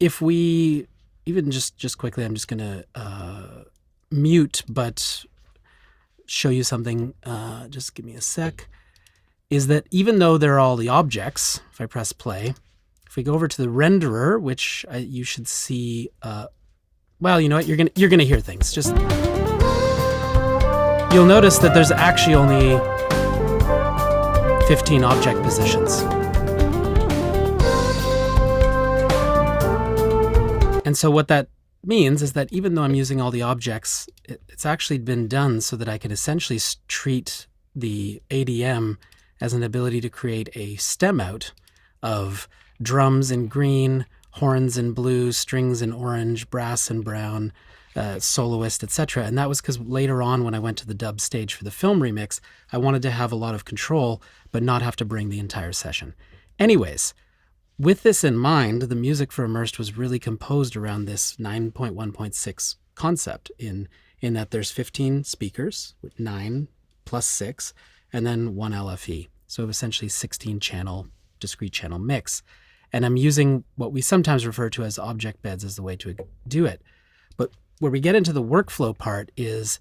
if we even just quickly, I'm just going to mute, but show you something. Just give me a sec. Is that even though they're all the objects, if I press play, if we go over to the renderer, which you should see, well, you know what? You're gonna hear things. Just you'll notice that there's actually only 15 object positions. And so what that means is that even though I'm using all the objects, it's actually been done so that I can essentially treat the ADM as an ability to create a stem out of drums in green, horns in blue, strings in orange, brass in brown, soloist, etc. And that was because later on when I went to the dub stage for the film remix, I wanted to have a lot of control, but not have to bring the entire session. Anyways, with this in mind, the music for Immersed was really composed around this 9.1.6 concept in that there's 15 speakers, with 9 plus 6, and then 1 LFE. So essentially 16 channel, discrete channel mix. And I'm using what we sometimes refer to as object beds as the way to do it. But where we get into the workflow part is,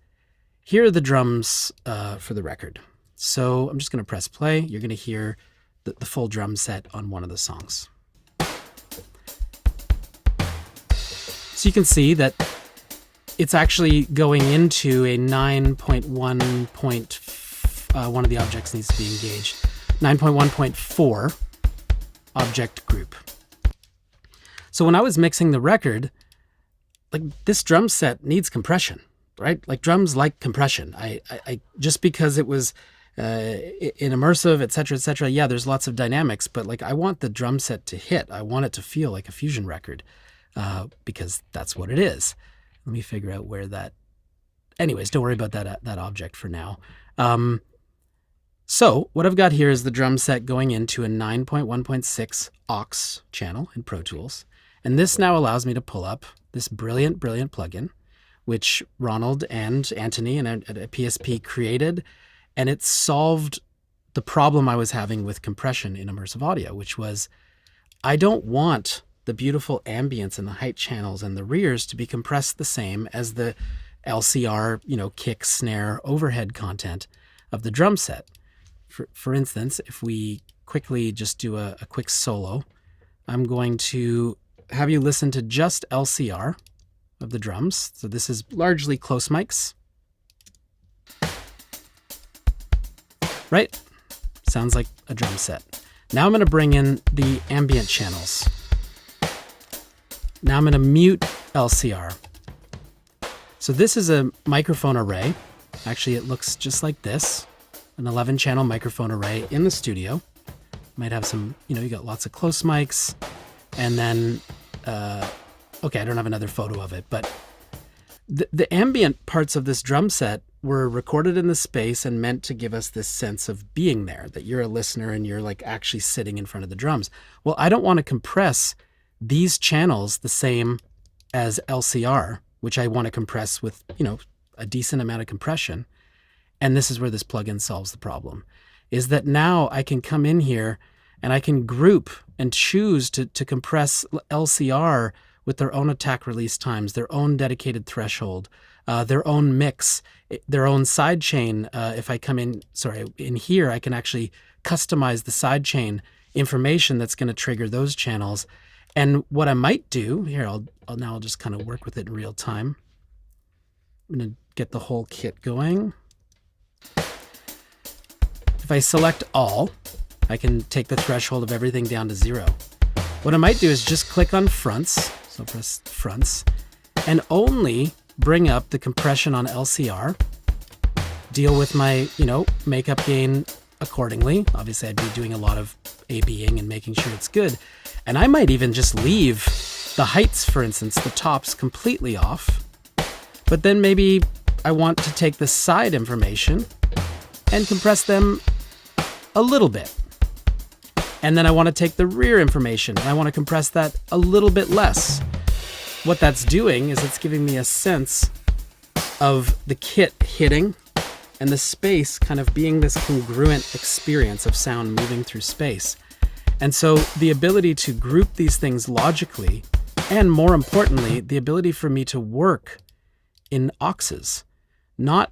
here are the drums for the record. So I'm just going to press play. You're going to hear the full drum set on one of the songs. So you can see that it's actually going into a 9.1 point, one of the objects needs to be engaged, 9.1.4 object group. So when I was mixing the record, like, this drum set needs compression, right? Like, drums like compression. I just because it was in immersive, et cetera, yeah, there's lots of dynamics, but like, I want the drum set to hit. I want it to feel like a fusion record, because that's what it is. Let me figure out where that, anyways, don't worry about that object for now. So what I've got here is the drum set going into a 9.1.6 aux channel in Pro Tools. And this now allows me to pull up this brilliant plugin, which Ronald and Anthony and at PSP created. And it solved the problem I was having with compression in immersive audio, which was, I don't want the beautiful ambience and the height channels and the rears to be compressed the same as the LCR, kick, snare, overhead content of the drum set. For instance, if we quickly just do a quick solo, I'm going to have you listen to just LCR of the drums. So this is largely close mics. Right? Sounds like a drum set. Now I'm going to bring in the ambient channels. Now I'm going to mute LCR. So this is a microphone array. Actually, it looks just like this. An 11-channel microphone array in the studio. Might have some, you got lots of close mics. And then, okay, I don't have another photo of it, but the ambient parts of this drum set were recorded in the space and meant to give us this sense of being there, that you're a listener and you're like actually sitting in front of the drums. Well, I don't want to compress these channels the same as LCR, which I want to compress with, a decent amount of compression. And this is where this plugin solves the problem, is that now I can come in here and I can group and choose to compress LCR with their own attack release times, their own dedicated threshold, their own mix, their own sidechain. If I come in here, I can actually customize the sidechain information that's going to trigger those channels. And what I might do here, I'll just kind of work with it in real time. I'm going to get the whole kit going. If I select all, I can take the threshold of everything down to 0. What I might do is just click on fronts, so press fronts, and only bring up the compression on LCR, deal with my, makeup gain accordingly. Obviously, I'd be doing a lot of ABing and making sure it's good. And I might even just leave the heights, for instance, the tops completely off. But then maybe I want to take the side information and compress them a little bit. And then I want to take the rear information and I want to compress that a little bit less. What that's doing is it's giving me a sense of the kit hitting and the space kind of being this congruent experience of sound moving through space. And so the ability to group these things logically, and more importantly, the ability for me to work in auxes, not,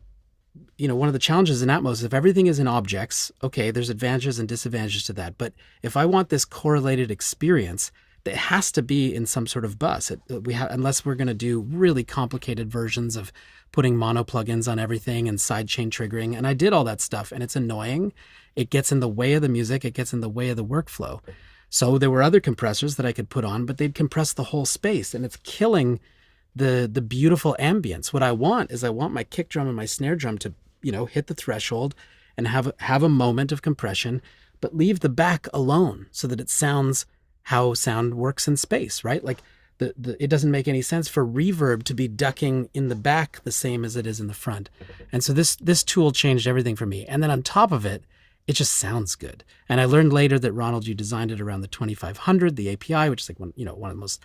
one of the challenges in Atmos is if everything is in objects, okay, there's advantages and disadvantages to that. But if I want this correlated experience, it has to be in some sort of bus. Unless we're going to do really complicated versions of putting mono plugins on everything and sidechain triggering. And I did all that stuff and it's annoying. It gets in the way of the music. It gets in the way of the workflow. So there were other compressors that I could put on, but they'd compress the whole space, and it's killing the beautiful ambience. What I want is I want my kick drum and my snare drum to, hit the threshold and have a moment of compression, but leave the back alone so that it sounds how sound works in space, right? Like it doesn't make any sense for reverb to be ducking in the back the same as it is in the front. And so this tool changed everything for me. And then on top of it, it just sounds good. And I learned later that Ronald, you designed it around the 2500, the API, which is like one of the most,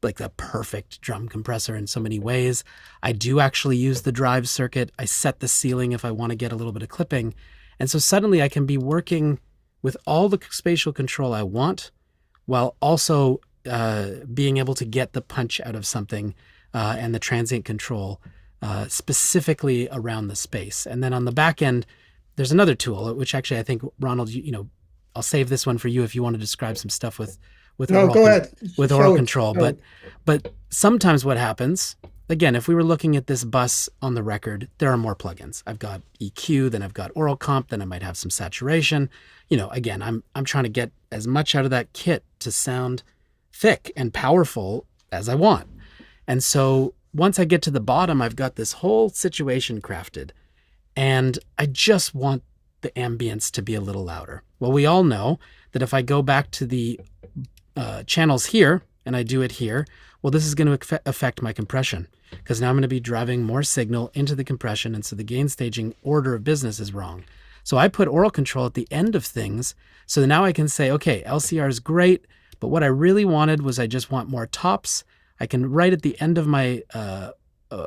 like, the perfect drum compressor in so many ways. I do actually use the drive circuit. I set the ceiling if I want to get a little bit of clipping. And so suddenly I can be working with all the spatial control I want, while also being able to get the punch out of something and the transient control specifically around the space. And then on the back end, there's another tool, which actually I think, Ronald, I'll save this one for you if you want to describe some stuff with No, go ahead. with Show auralControl. it. But sometimes what happens, again, if we were looking at this bus on the record, there are more plugins. I've got EQ, then I've got auralComp, then I might have some saturation. Again, I'm trying to get as much out of that kit to sound thick and powerful as I want. And so once I get to the bottom, I've got this whole situation crafted, and I just want the ambience to be a little louder. Well, we all know that if I go back to the channels here and I do it here, well, this is going to affect my compression, because now I'm going to be driving more signal into the compression, and so the gain staging order of business is wrong. So I put auralControl at the end of things, so now I can say, okay, LCR is great, but what I really wanted was I just want more tops. I can, right at the end of my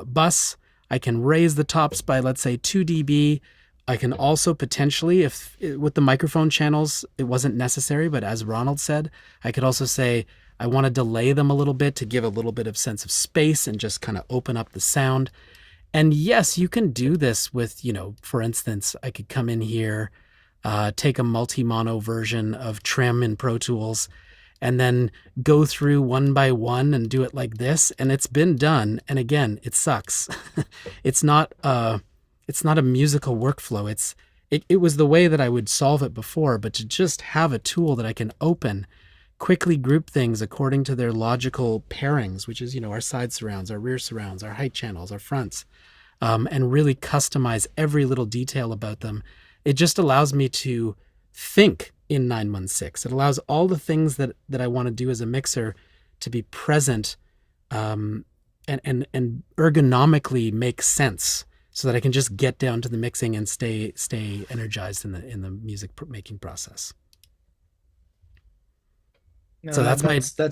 bus, I can raise the tops by, let's say, 2 dB. I can also potentially, if with the microphone channels, it wasn't necessary, but as Ronald said, I could also say, I want to delay them a little bit to give a little bit of sense of space and just kind of open up the sound. And yes, you can do this with, for instance, I could come in here, take a multi-mono version of trim in Pro Tools, and then go through one by one and do it like this. And it's been done. And again, it sucks. It's not a musical workflow. It was the way that I would solve it before, but to just have a tool that I can open, quickly group things according to their logical pairings, which is, our side surrounds, our rear surrounds, our height channels, our fronts, and really customize every little detail about them. It just allows me to think in 916. It allows all the things that I want to do as a mixer to be present and ergonomically make sense, so that I can just get down to the mixing and stay energized in the music making process. No, So that's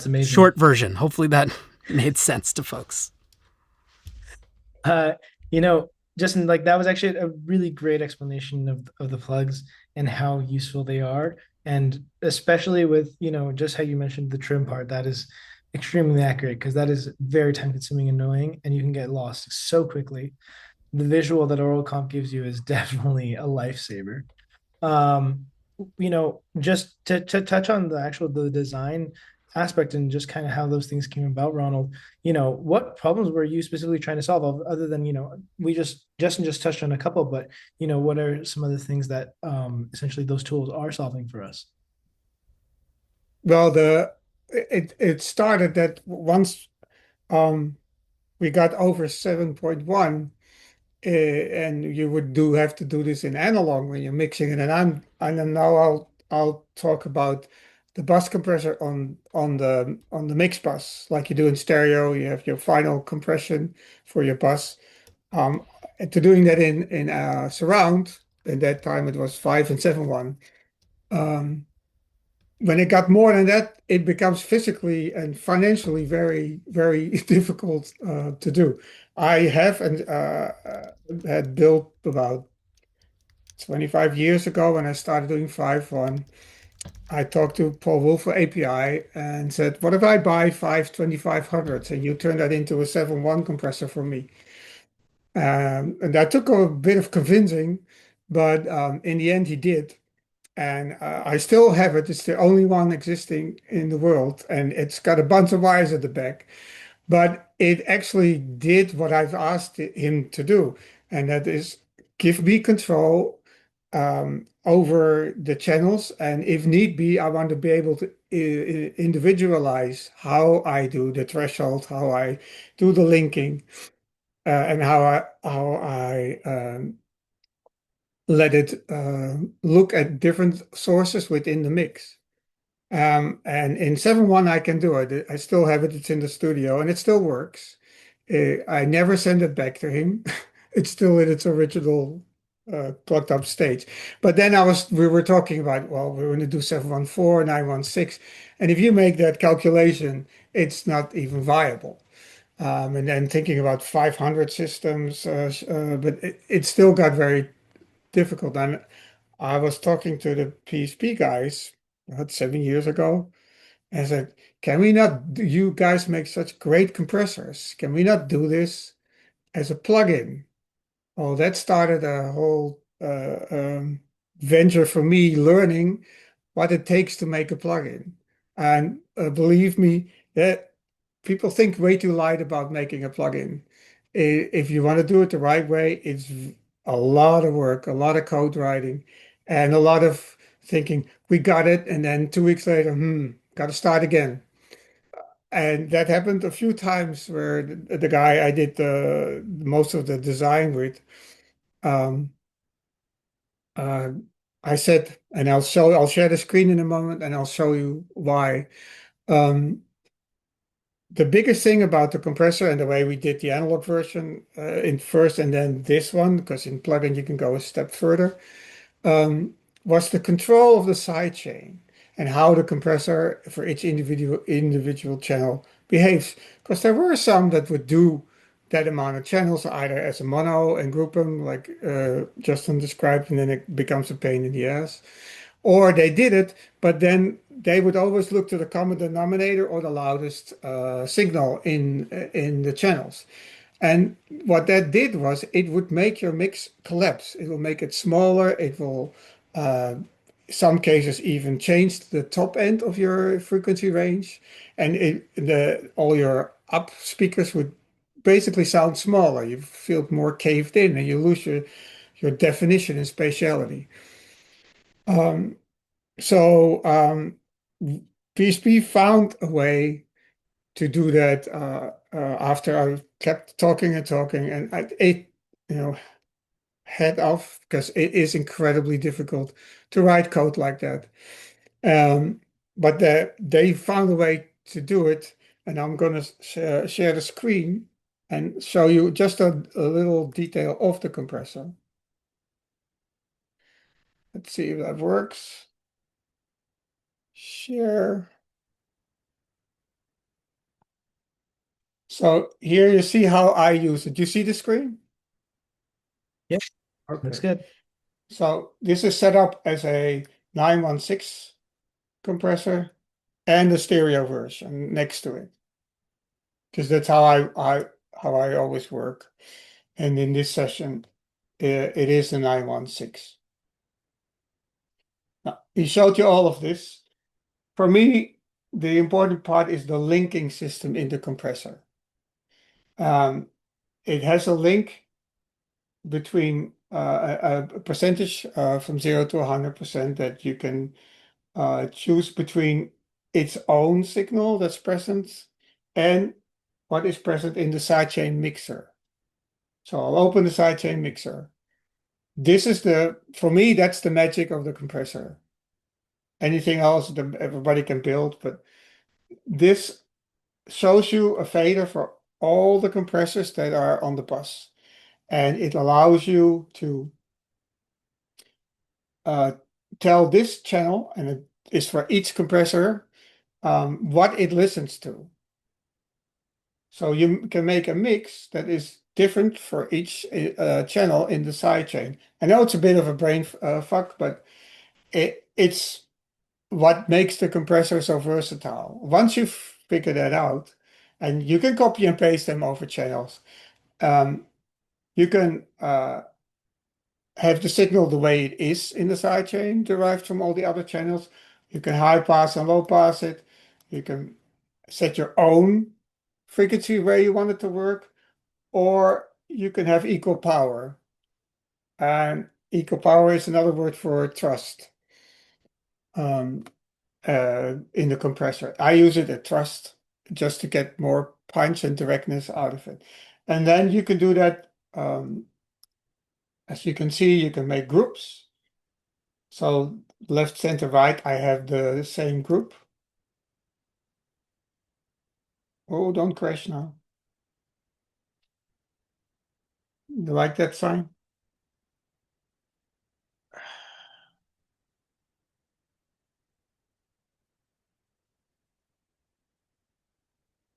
amazing. short version. Hopefully that made sense to folks. Justin, like, that was actually a really great explanation of the plugs and how useful they are. And especially with, just how you mentioned the trim part, that is extremely accurate, because that is very time consuming and annoying, and you can get lost so quickly. The visual that auralComp gives you is definitely a lifesaver. Just to touch on the design aspect and just kind of how those things came about, Ronald, what problems were you specifically trying to solve, other than, Justin just touched on a couple, but, what are some of the things that essentially those tools are solving for us? Well, it started that once we got over 7.1, and you have to do this in analog when you're mixing it. And now I'll talk about the bus compressor on the mix bus, like you do in stereo. You have your final compression for your bus. To doing that in surround, at that time it was 5 and 7.1. When it got more than that, it becomes physically and financially very, very difficult to do. I have had built about 25 years ago, when I started doing 5.1. I talked to Paul Wolf for API and said, what if I buy 5 2500s and you turn that into a 7.1 compressor for me? And that took a bit of convincing, but in the end he did. And I still have it. It's the only one existing in the world, and it's got a bunch of wires at the back. But it actually did what I've asked him to do, and that is give me control over the channels. And if need be, I want to be able to individualize how I do the threshold, how I do the linking, and how I let it look at different sources within the mix. And in 7.1 I can do it. I still have it. It's in the studio and it still works. I never send it back to him. It's still in its original plugged up stage. But then we were talking about, well, we're going to do 7.14, 9.16. And if you make that calculation, it's not even viable. And then thinking about 500 systems, but it still got very difficult. And I was talking to the PSP guys, about 7 years ago. I said, can we not, you guys make such great compressors. Can we not do this as a plugin? Well, that started a whole venture for me learning what it takes to make a plugin. And believe me, that people think way too light about making a plugin. If you want to do it the right way, it's a lot of work, a lot of code writing, and a lot of thinking, we got it, and then 2 weeks later, got to start again. And that happened a few times where the guy I did most of the design with, um, uh, I said, and I'll share the screen in a moment, and I'll show you why. The biggest thing about the compressor and the way we did the analog version in first and then this one, because in plugin you can go a step further, was the control of the sidechain and how the compressor for each individual channel behaves. Because there were some that would do that amount of channels either as a mono and group them like Justin described, and then it becomes a pain in the ass. Or they did it, but then they would always look to the common denominator or the loudest signal in the channels. And what that did was it would make your mix collapse. It will make it smaller. It will, some cases, even change the top end of your frequency range, and all your up speakers would basically sound smaller. You feel more caved in, and you lose your definition and spatiality. So PSP found a way to do that after I kept talking and talking, and I ate, head off because it is incredibly difficult to write code like that. But they found a way to do it, and I'm going to share the screen and show you just a little detail of the compressor. Let's see if that works. Share. So here you see how I use it. Do you see the screen? Yep. Okay. Looks good. So this is set up as a 916 compressor and the stereo version next to it. Because that's how I always work. And in this session, it is the 916. Now, he showed you all of this. For me, the important part is the linking system in the compressor. It has a link between a percentage from 0 to 100% that you can choose between its own signal that's present and what is present in the sidechain mixer. So I'll open the sidechain mixer. This is for me, that's the magic of the compressor. Anything else that everybody can build, but this shows you a fader for all the compressors that are on the bus. And it allows you to tell this channel, and it is for each compressor, what it listens to. So you can make a mix that is different for each channel in the sidechain. I know it's a bit of a brain fuck, but it's what makes the compressor so versatile. Once you figure that out, and you can copy and paste them over channels, you can have the signal the way it is in the sidechain derived from all the other channels. You can high pass and low pass it. You can set your own frequency where you want it to work, or you can have equal power. And equal power is another word for trust. in the compressor. I use it at Trust just to get more punch and directness out of it. And then you can do that. As you can see, you can make groups. So left, center, right, I have the same group. Oh, don't crash now. You like that sign?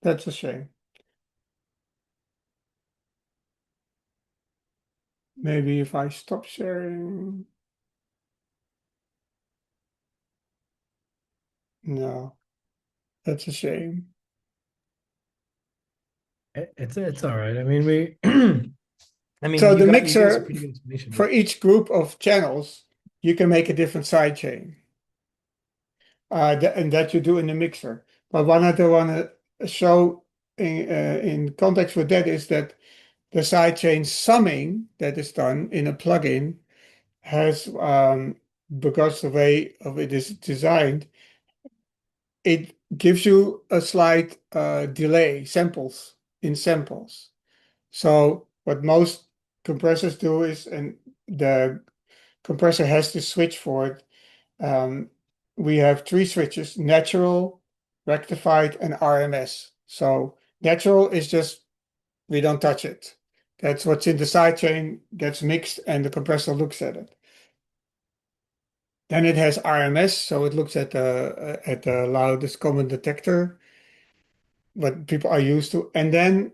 That's a shame. Maybe if I stop sharing. No, that's a shame. It's all right. I mean, I mean, So the you gave us a mixer, pretty good explanation. for each group of channels, you can make a different sidechain. And that you do in the mixer. But what I want to show in context with that is that the sidechain summing that is done in a plugin has, because the way of it is designed, it gives you a slight delay, samples in samples. So what most compressors do is, and the compressor has to switch for it. We have three switches: natural, rectified, and RMS. So natural is just, we don't touch it. That's what's in the sidechain, gets mixed, and the compressor looks at it. Then it has RMS, so it looks at the loudest common detector, what people are used to. And then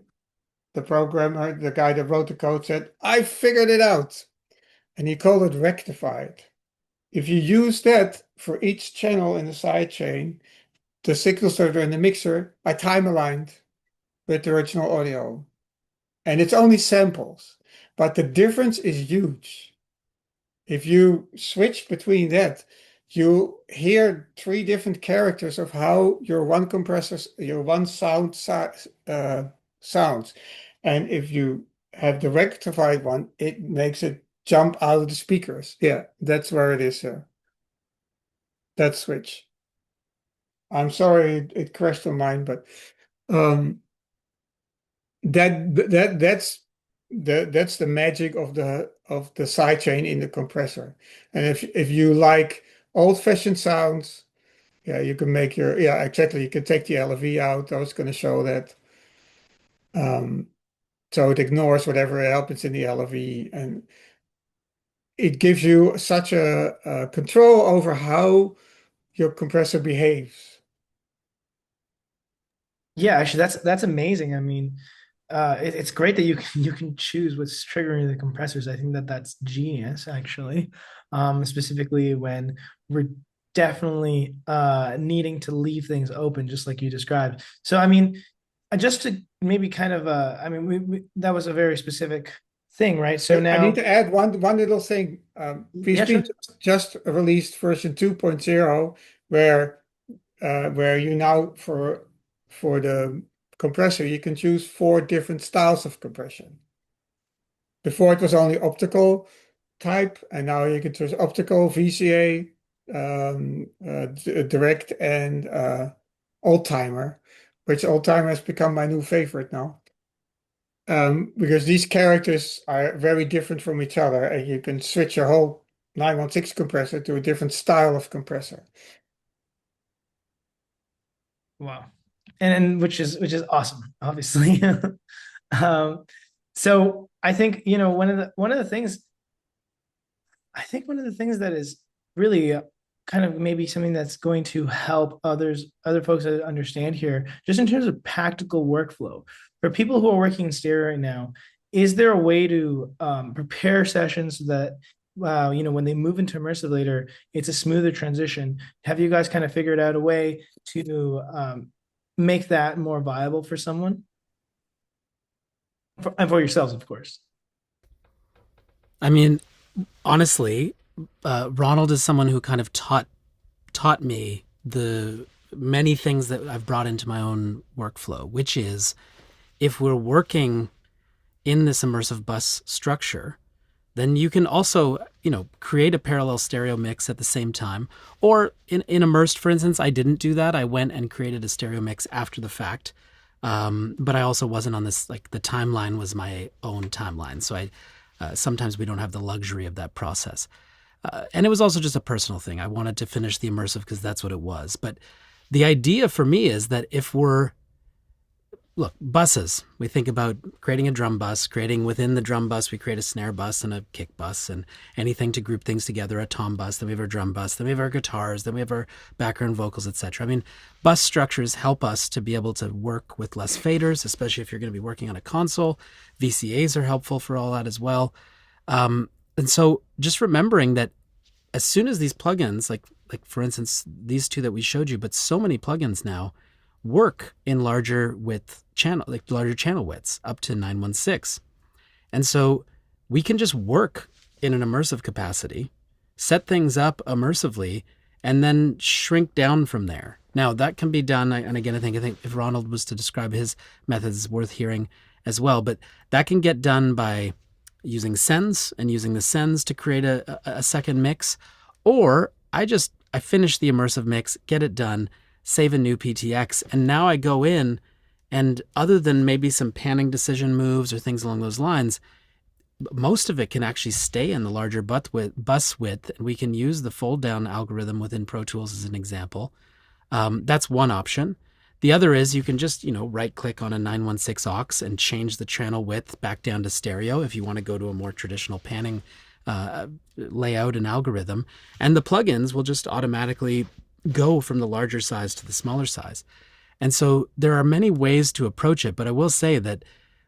the programmer, the guy that wrote the code, said, "I figured it out," and he called it rectified. If you use that for each channel in the sidechain, the signals that are in the mixer are time aligned with the original audio. And it's only samples, but the difference is huge. If you switch between that, you hear three different characters of how your one compressor, your one sounds. And if you have the rectified one, it makes it jump out of the speakers. Yeah, that's where it is, sir. That switch. I'm sorry it crashed on mine, but that's the magic of the sidechain in the compressor. And if you like old-fashioned sounds, yeah, you can make your, yeah, exactly. You can take the LFE out. I was going to show that. So it ignores whatever happens in the LFE, and it gives you such a control over how your compressor behaves. Yeah, actually, that's amazing. I mean, it's great that you can choose what's triggering the compressors. I think that that's genius, actually, specifically when we're definitely needing to leave things open, just like you described. So, I mean, just to maybe kind of, I mean, that was a very specific thing, right? So I now, need to add one little thing. yeah, PSP sure. just released version 2.0, where you now for the compressor you can choose 4 different styles of compression. Before it was only optical type, and now you can choose optical, VCA, direct, and old timer, which old timer has become my new favorite now. Because these characters are very different from each other, and you can switch your whole 916 compressor to a different style of compressor. Wow. And which is awesome, obviously. um, so I think, one of the things I think one of the things that is really kind of maybe something that's going to help other folks that understand here, just in terms of practical workflow for people who are working in stereo right now, is there a way to prepare sessions so that when they move into immersive later, it's a smoother transition? Have you guys kind of figured out a way to make that more viable for someone? And for yourselves, of course. I mean, honestly, Ronald is someone who kind of taught me the many things that I've brought into my own workflow, which is if we're working in this immersive bus structure, then you can also, create a parallel stereo mix at the same time. Or in Immersed, for instance, I didn't do that. I went and created a stereo mix after the fact. But I also wasn't on this, like the timeline was my own timeline. So sometimes we don't have the luxury of that process. And it was also just a personal thing. I wanted to finish the immersive because that's what it was. But the idea for me is that look, buses, we think about creating a drum bus, creating within the drum bus, we create a snare bus and a kick bus and anything to group things together, a tom bus, then we have our drum bus, then we have our guitars, then we have our background vocals, etc. I mean, bus structures help us to be able to work with less faders, especially if you're going to be working on a console. VCAs are helpful for all that as well. And so just remembering that as soon as these plugins, like for instance, these two that we showed you, but so many plugins now work in larger channel widths up to 916. And so we can just work in an immersive capacity, set things up immersively, and then shrink down from there. Now that can be done. And again, I think if Ronald was to describe his methods, it's worth hearing as well, but that can get done by using sends and using the sends to create a second mix, or I finish the immersive mix, get it done, save a new PTX, and now I go in, and other than maybe some panning decision moves or things along those lines, most of it can actually stay in the larger bus width, and we can use the fold down algorithm within Pro Tools as an example. That's one option. The other is you can just, right click on a 916 aux and change the channel width back down to stereo if you want to go to a more traditional panning layout and algorithm. And the plugins will just automatically go from the larger size to the smaller size. And so there are many ways to approach it, but I will say that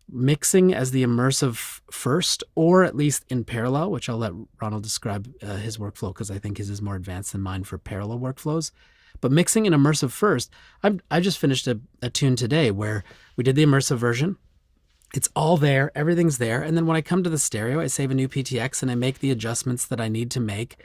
mixing as the immersive first, or at least in parallel, which I'll let Ronald describe his workflow because I think his is more advanced than mine for parallel workflows. But mixing in immersive first, I just finished a tune today where we did the immersive version. It's all there, everything's there. And then when I come to the stereo, I save a new PTX and I make the adjustments that I need to make.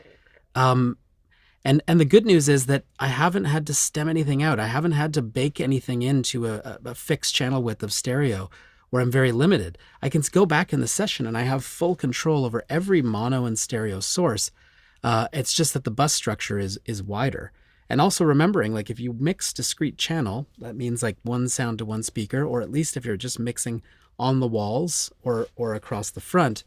And the good news is that I haven't had to stem anything out. I haven't had to bake anything into a fixed channel width of stereo where I'm very limited. I can go back in the session and I have full control over every mono and stereo source. It's just that the bus structure is wider. And also remembering, like if you mix discrete channel, that means like one sound to one speaker, or at least if you're just mixing on the walls or across the front,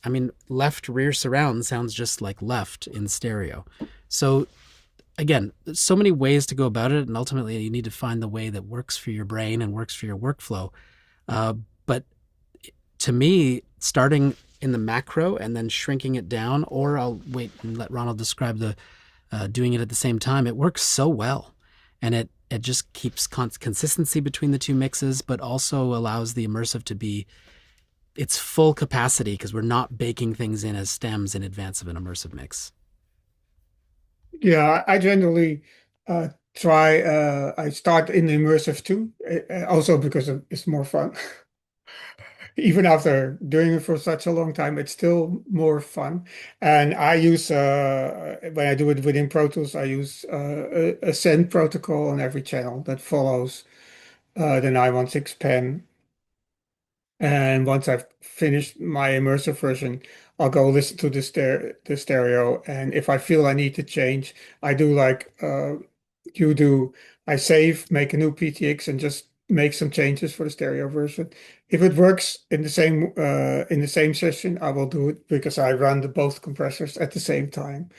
I mean, left rear surround sounds just like left in stereo. So again, so many ways to go about it. And ultimately you need to find the way that works for your brain and works for your workflow. But to me, starting in the macro and then shrinking it down, or I'll wait and let Ronald describe the doing it at the same time, it works so well. And it just keeps consistency between the two mixes, but also allows the immersive to be its full capacity because we're not baking things in as stems in advance of an immersive mix. Yeah, I generally I start in immersive too, also because it's more fun. Even after doing it for such a long time, it's still more fun. And I use, when I do it within Pro Tools, I use a send protocol on every channel that follows the 916 pen. And once I've finished my immersive version, I'll go listen to the stereo. And if I feel I need to change, I do like you do. I save, make a new PTX, and just make some changes for the stereo version. If it works in the same session, I will do it because I run both compressors at the same time.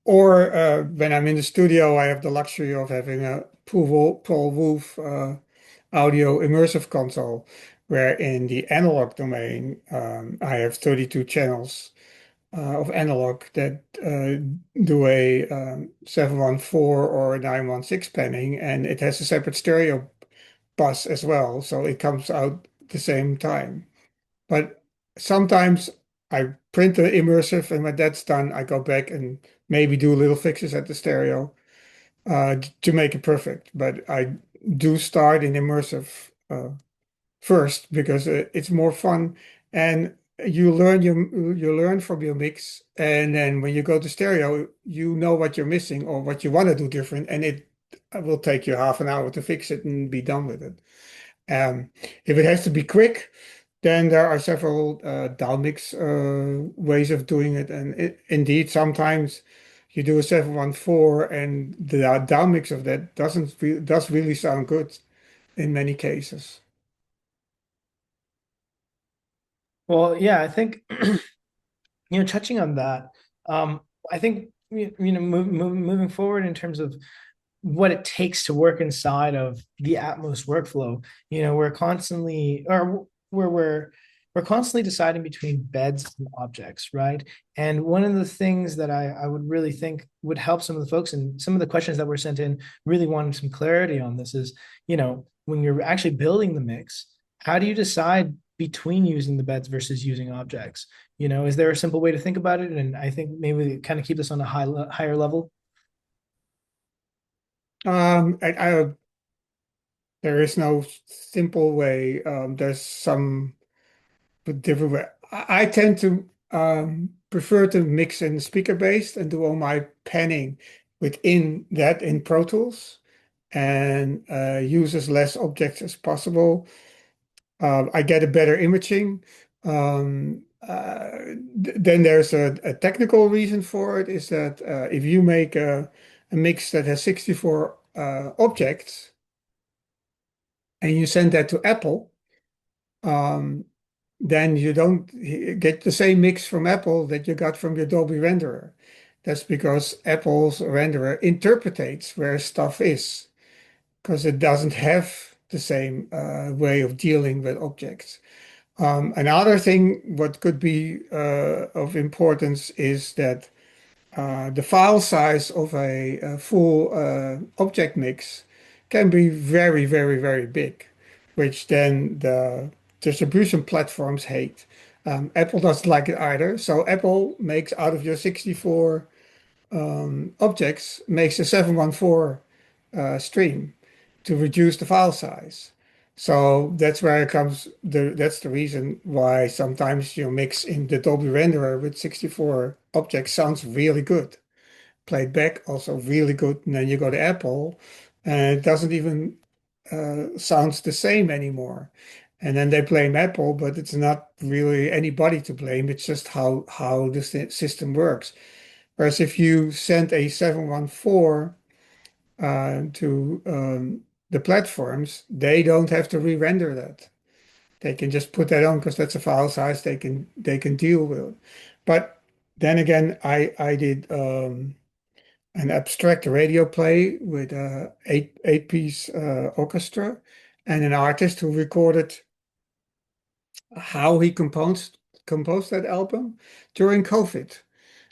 Or when I'm in the studio, I have the luxury of having a Paul Wolf audio immersive console, where in the analog domain, I have 32 channels of analog that do a 714 or 916 panning, and it has a separate stereo bus as well, so it comes out the same time. But sometimes I print the immersive, and when that's done, I go back and maybe do little fixes at the stereo to make it perfect. But I do start in immersive first because it's more fun, and you learn from your mix, and then when you go to stereo, you know what you're missing or what you want to do different, and it will take you half an hour to fix it and be done with it. If it has to be quick, then there are several downmix ways of doing it. And indeed, sometimes you do a 714 and the downmix of that does really sound good in many cases. Well, yeah, I think touching on that, I think moving forward in terms of what it takes to work inside of the Atmos workflow, we're constantly or we're constantly deciding between beds and objects, right? And one of the things that I would really think would help some of the folks, and some of the questions that were sent in really wanted some clarity on this is, when you're actually building the mix, how do you decide between using the beds versus using objects? Is there a simple way to think about it? And I think maybe we kind of keep this on a higher level. There is no simple way. There's some different way. I tend to prefer to mix in speaker based and do all my panning within that in Pro Tools and use as less objects as possible. I get a better imaging. Then there's a technical reason for it is that if you make a mix that has 64 objects and you send that to Apple, then you don't get the same mix from Apple that you got from your Dolby renderer. That's because Apple's renderer interprets where stuff is, because it doesn't have the same way of dealing with objects. Another thing, what could be of importance is that the file size of a full object mix can be very, very, very big, which then the distribution platforms hate. Apple doesn't like it either. So Apple makes out of your 64 objects, makes a 714 stream to reduce the file size. So that's where it comes. That's the reason why sometimes you mix in the Dolby renderer with 64 objects sounds really good. Played back also really good. And then you go to Apple and it doesn't even sounds the same anymore. And then they blame Apple, but it's not really anybody to blame. It's just how the system works. Whereas if you send a 714 to the platforms, they don't have to re-render that. They can just put that on because that's a file size they can deal with. But then again, I did an abstract radio play with a eight-piece orchestra and an artist who recorded how he composed that album during COVID.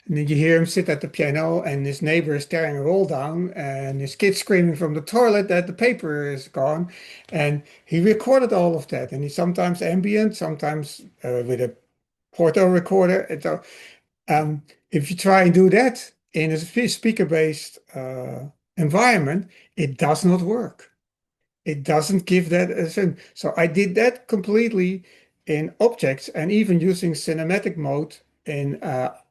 And then you hear him sit at the piano, and his neighbor is tearing a roll down, and his kid screaming from the toilet that the paper is gone. And he recorded all of that. And he's sometimes ambient, sometimes with a porto recorder. And so, if you try and do that in a speaker-based environment, it does not work. It doesn't give that a sense. So I did that completely in objects and even using cinematic mode in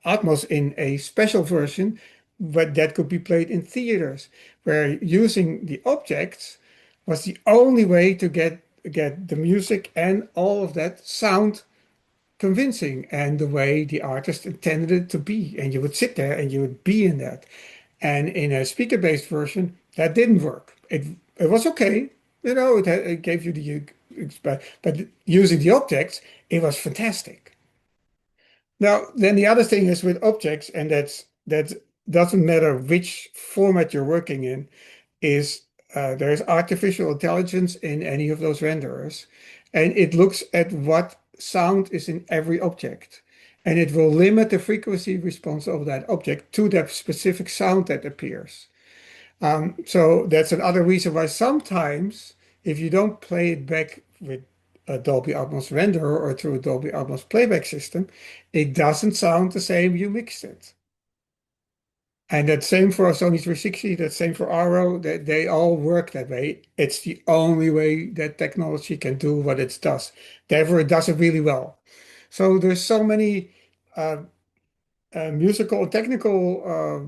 Atmos in a special version, but that could be played in theaters, where using the objects was the only way to get the music and all of that sound convincing and the way the artist intended it to be. And you would sit there and you would be in that. And in a speaker-based version, that didn't work. It was okay, it gave you but using the objects, it was fantastic. Now, then the other thing is with objects, and that doesn't matter which format you're working in, is there's artificial intelligence in any of those renderers, and it looks at what sound is in every object, and it will limit the frequency response of that object to that specific sound that appears. So that's another reason why sometimes if you don't play it back with a Dolby Atmos renderer or through a Dolby Atmos playback system, it doesn't sound the same you mixed it. And that's same for Sony 360, that's same for Auro, they all work that way. It's the only way that technology can do what it does. Therefore, it does it really well. So there's so many musical and technical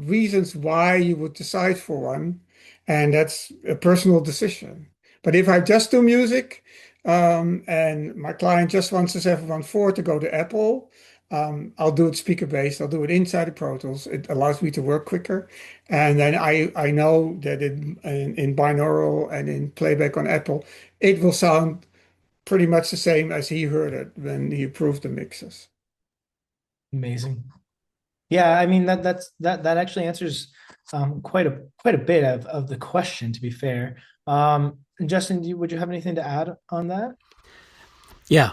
reasons why you would decide for one, and that's a personal decision. But if I just do music, and my client just wants the 714 to go to Apple, I'll do it speaker-based. I'll do it inside of Pro Tools. It allows me to work quicker. And then I know that in binaural and in playback on Apple, it will sound pretty much the same as he heard it when he approved the mixes. Amazing. Yeah, I mean that actually answers quite a bit of the question, to be fair. Justin, would you have anything to add on that? Yeah,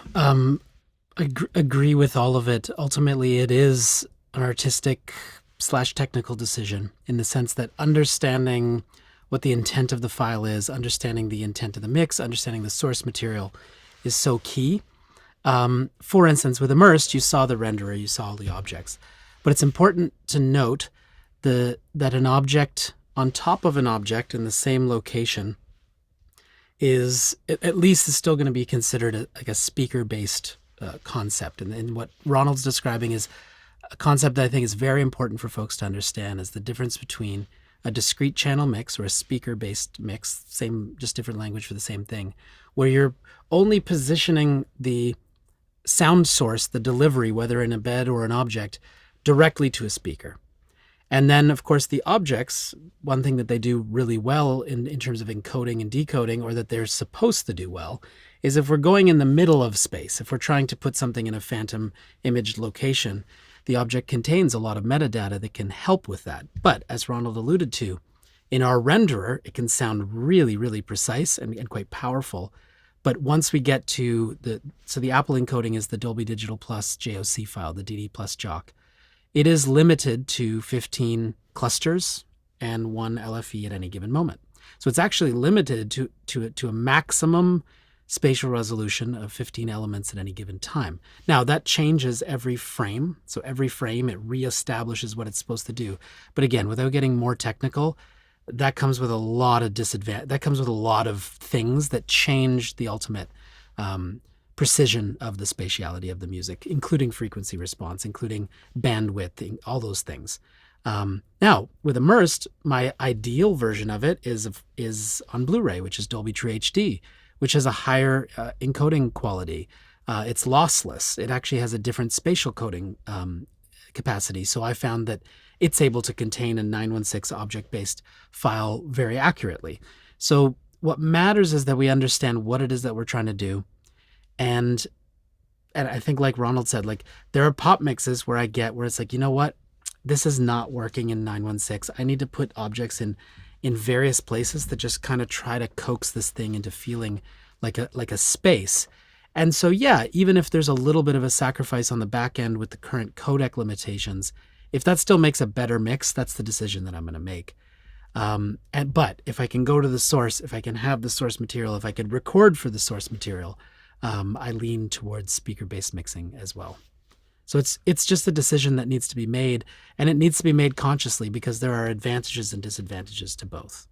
agree with all of it. Ultimately, it is an artistic/technical decision in the sense that understanding what the intent of the file is, understanding the intent of the mix, understanding the source material is so key. For instance, with Immersed, you saw the renderer, you saw all the objects. But it's important to note that an object on top of an object in the same location is, at least is still going to be considered like a speaker-based concept. And what Ronald's describing is a concept that I think is very important for folks to understand, is the difference between a discrete channel mix or a speaker-based mix, same, just different language for the same thing, where you're only positioning the sound source, the delivery, whether in a bed or an object, directly to a speaker. And then, of course, the objects, one thing that they do really well in terms of encoding and decoding, or that they're supposed to do well, is if we're going in the middle of space, if we're trying to put something in a phantom imaged location, the object contains a lot of metadata that can help with that. But as Ronald alluded to, in our renderer, it can sound really, really precise and quite powerful. But once we get to the Apple encoding is the Dolby Digital Plus JOC file, the DD Plus JOC. It is limited to 15 clusters and 1 LFE at any given moment. So it's actually limited to a maximum spatial resolution of 15 elements at any given time. Now, that changes every frame. So every frame, it reestablishes what it's supposed to do. But again, without getting more technical, that comes with a lot of that comes with a lot of things that change the ultimate precision of the spatiality of the music, including frequency response, including bandwidth, all those things. Now, with Immersed, my ideal version of it is on Blu-ray, which is Dolby True HD, which has a higher encoding quality. It's lossless. It actually has a different spatial coding capacity. So I found that it's able to contain a 916 object-based file very accurately. So what matters is that we understand what it is that we're trying to do. And I think, like Ronald said, like there are pop mixes where it's like, you know what, this is not working in 916. I need to put objects in various places that just kind of try to coax this thing into feeling like a space. And so, yeah, even if there's a little bit of a sacrifice on the back end with the current codec limitations, if that still makes a better mix, that's the decision that I'm going to make. But if I can go to the source, if I can have the source material, if I can record for the source material, I lean towards speaker-based mixing as well. So it's just a decision that needs to be made, and it needs to be made consciously because there are advantages and disadvantages to both.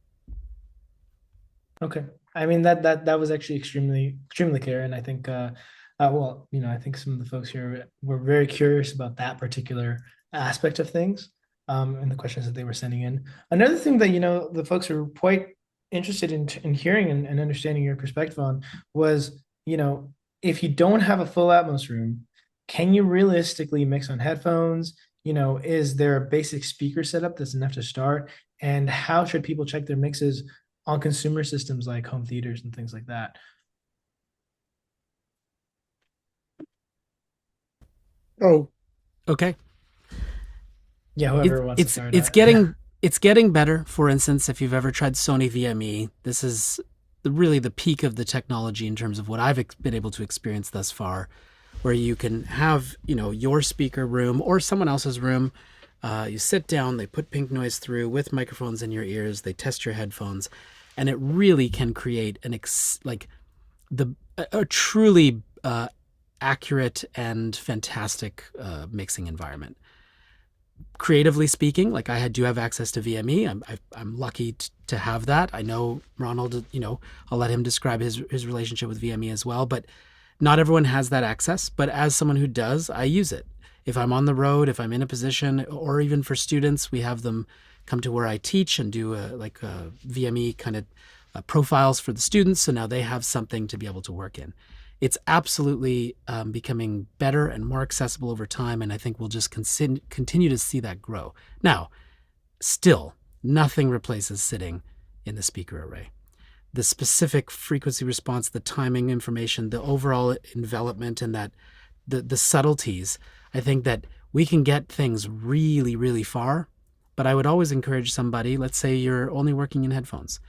Okay, I mean that was actually extremely clear, and I think well, I think some of the folks here were very curious about that particular aspect of things, and the questions that they were sending in. Another thing that the folks are quite interested in hearing and understanding your perspective on was, if you don't have a full Atmos room, can you realistically mix on headphones? Is there a basic speaker setup that's enough to start? And how should people check their mixes on consumer systems like home theaters and things like that? Oh, okay. Yeah, whoever wants to start. It's getting better. For instance, if you've ever tried Sony VME, this is really the peak of the technology in terms of what I've been able to experience thus far, where you can have, your speaker room or someone else's room. You sit down, they put pink noise through with microphones in your ears, they test your headphones, and it really can create a truly accurate and fantastic mixing environment. Creatively speaking, like I do have access to VME. I'm lucky to have that. I know Ronald, I'll let him describe his relationship with VME as well, but not everyone has that access. But as someone who does, I use it. If I'm on the road, if I'm in a position, or even for students, we have them come to where I teach and do a VME kind of profiles for the students, so now they have something to be able to work in. It's absolutely becoming better and more accessible over time, and I think we'll just continue to see that grow. Now, still, nothing replaces sitting in the speaker array. The specific frequency response, the timing information, the overall envelopment, and that the subtleties, I think that we can get things really, really far. But I would always encourage somebody, let's say you're only working in headphones,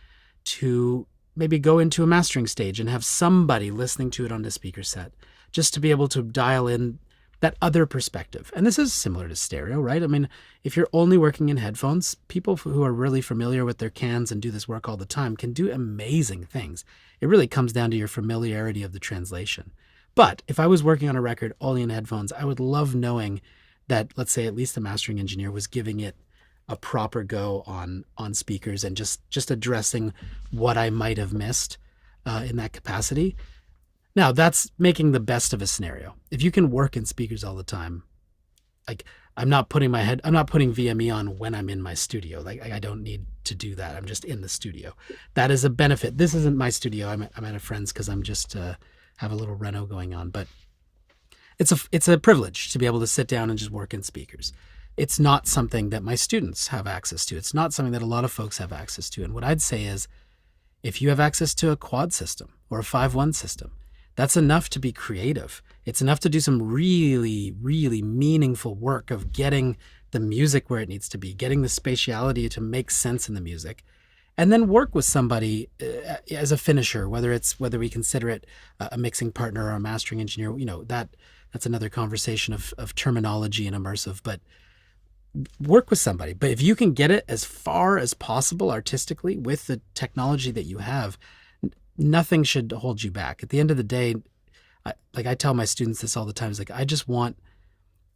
to maybe go into a mastering stage and have somebody listening to it on the speaker set, just to be able to dial in that other perspective. And this is similar to stereo, right? I mean, if you're only working in headphones, people who are really familiar with their cans and do this work all the time can do amazing things. It really comes down to your familiarity of the translation. But if I was working on a record only in headphones, I would love knowing that, let's say, at least the mastering engineer was giving it a proper go on speakers and just addressing what I might have missed in that capacity. Now, that's making the best of a scenario. If you can work in speakers all the time, like I'm not putting VME on when I'm in my studio. Like I don't need to do that. I'm just in the studio. That is a benefit. This isn't my studio. I'm at a friend's because I'm just have a little reno going on. But it's a privilege to be able to sit down and just work in speakers. It's not something that my students have access to. It's not something that a lot of folks have access to. And what I'd say is, if you have access to a quad system or a 5.1 system, that's enough to be creative. It's enough to do some really, really meaningful work of getting the music where it needs to be, getting the spatiality to make sense in the music, and then work with somebody as a finisher, whether we consider it a mixing partner or a mastering engineer. That's another conversation of terminology and immersive, but work with somebody. But if you can get it as far as possible artistically with the technology that you have, nothing should hold you back. At the end of the day, I tell my students this all the time. It's like, I just want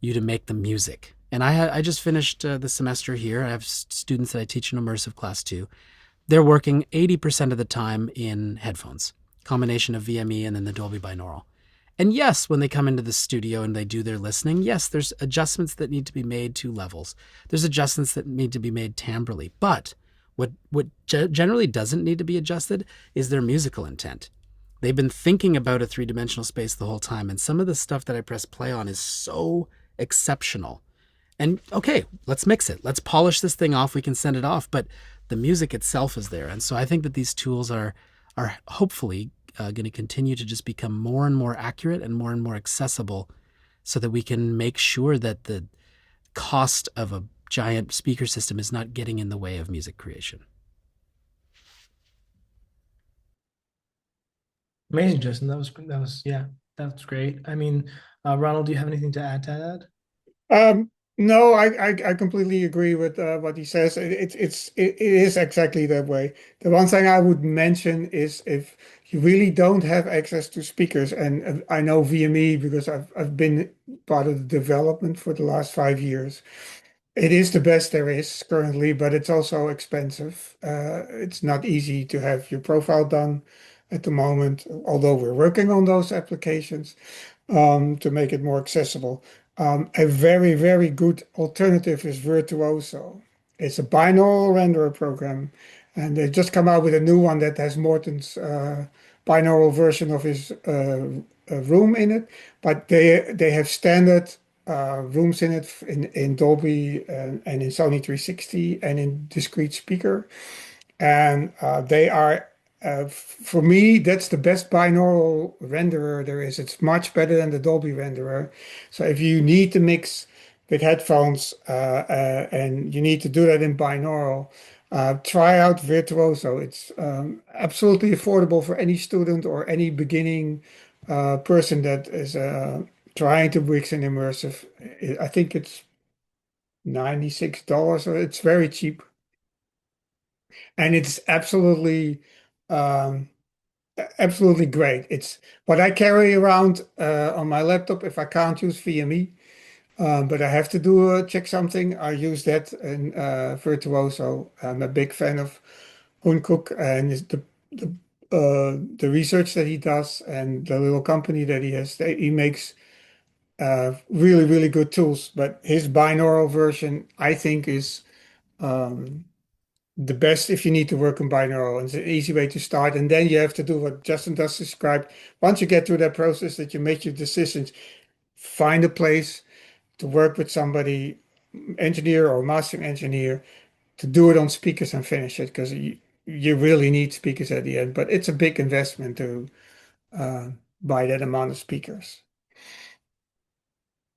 you to make the music. And I just finished the semester here. I have students that I teach in immersive class 2. They're working 80% of the time in headphones, combination of VME and then the Dolby binaural. And yes, when they come into the studio and they do their listening, yes, there's adjustments that need to be made to levels. There's adjustments that need to be made timbrally. But what generally doesn't need to be adjusted is their musical intent. They've been thinking about a 3-dimensional space the whole time, and some of the stuff that I press play on is so exceptional. And okay, let's mix it. Let's polish this thing off. We can send it off, but the music itself is there. And so I think that these tools are hopefully going to continue to just become more and more accurate and more accessible, so that we can make sure that the cost of a giant speaker system is not getting in the way of music creation. Amazing, Justin. That was that's great. I mean, Ronald, do you have anything to add to that? No, I completely agree with what he says. It is exactly that way. The one thing I would mention is, if you really don't have access to speakers, and I know VME because I've been part of the development for the last 5 years. It is the best there is currently, but it's also expensive. It's not easy to have your profile done at the moment, although we're working on those applications to make it more accessible. A very, very good alternative is Virtuoso. It's a binaural renderer program, and they've just come out with a new one that has Morten's binaural version of his room in it, but they have standard rooms in it in Dolby and in Sony 360 and in discrete speaker. And they are, for me, that's the best binaural renderer there is. It's much better than the Dolby renderer. So if you need to mix with headphones and you need to do that in binaural, try out Virtuoso. It's absolutely affordable for any student or any beginning person that is trying to mix an immersive. I think it's $96, so it's very cheap. And it's absolutely great. It's what I carry around on my laptop if I can't use VME. But I have to check something. I use that in Virtuoso. I'm a big fan of Cook and the research that he does and the little company that he has. He makes really, really good tools. But his binaural version, I think, is the best if you need to work in binaural. It's an easy way to start. And then you have to do what Justin does describe. Once you get through that process, that you make your decisions, find a place to work with somebody, engineer or mastering engineer, to do it on speakers and finish it, because you really need speakers at the end. But it's a big investment to buy that amount of speakers.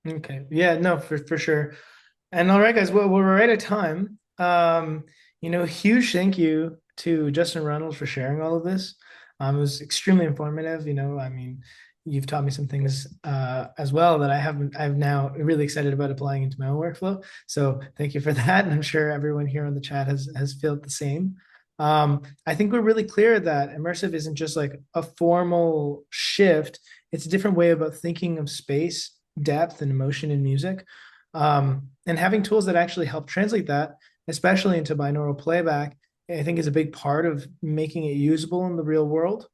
Okay. Yeah, no, for sure. And all right, guys, well, we're right at time. Huge thank you to Justin Ronald for sharing all of this. It was extremely informative. I mean, you've taught me some things as well that I'm now really excited about applying into my own workflow. So thank you for that. And I'm sure everyone here on the chat has felt the same. I think we're really clear that immersive isn't just like a formal shift. It's a different way about thinking of space, depth, and emotion in music. And having tools that actually help translate that, especially into binaural playback, I think is a big part of making it usable in the real world.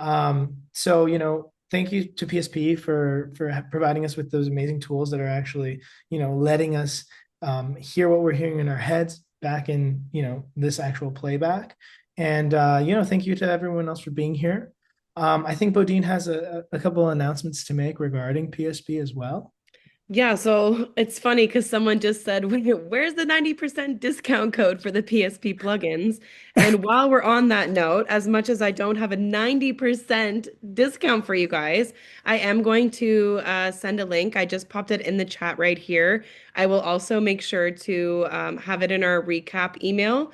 So, thank you to PSP for providing us with those amazing tools that are actually, letting us hear what we're hearing in our heads back in, this actual playback. And, thank you to everyone else for being here. I think Bodine has a couple of announcements to make regarding PSP as well. Yeah, so it's funny because someone just said, where's the 90% discount code for the PSP plugins? And while we're on that note, as much as I don't have a 90% discount for you guys, I am going to send a link. I just popped it in the chat right here. I will also make sure to have it in our recap email.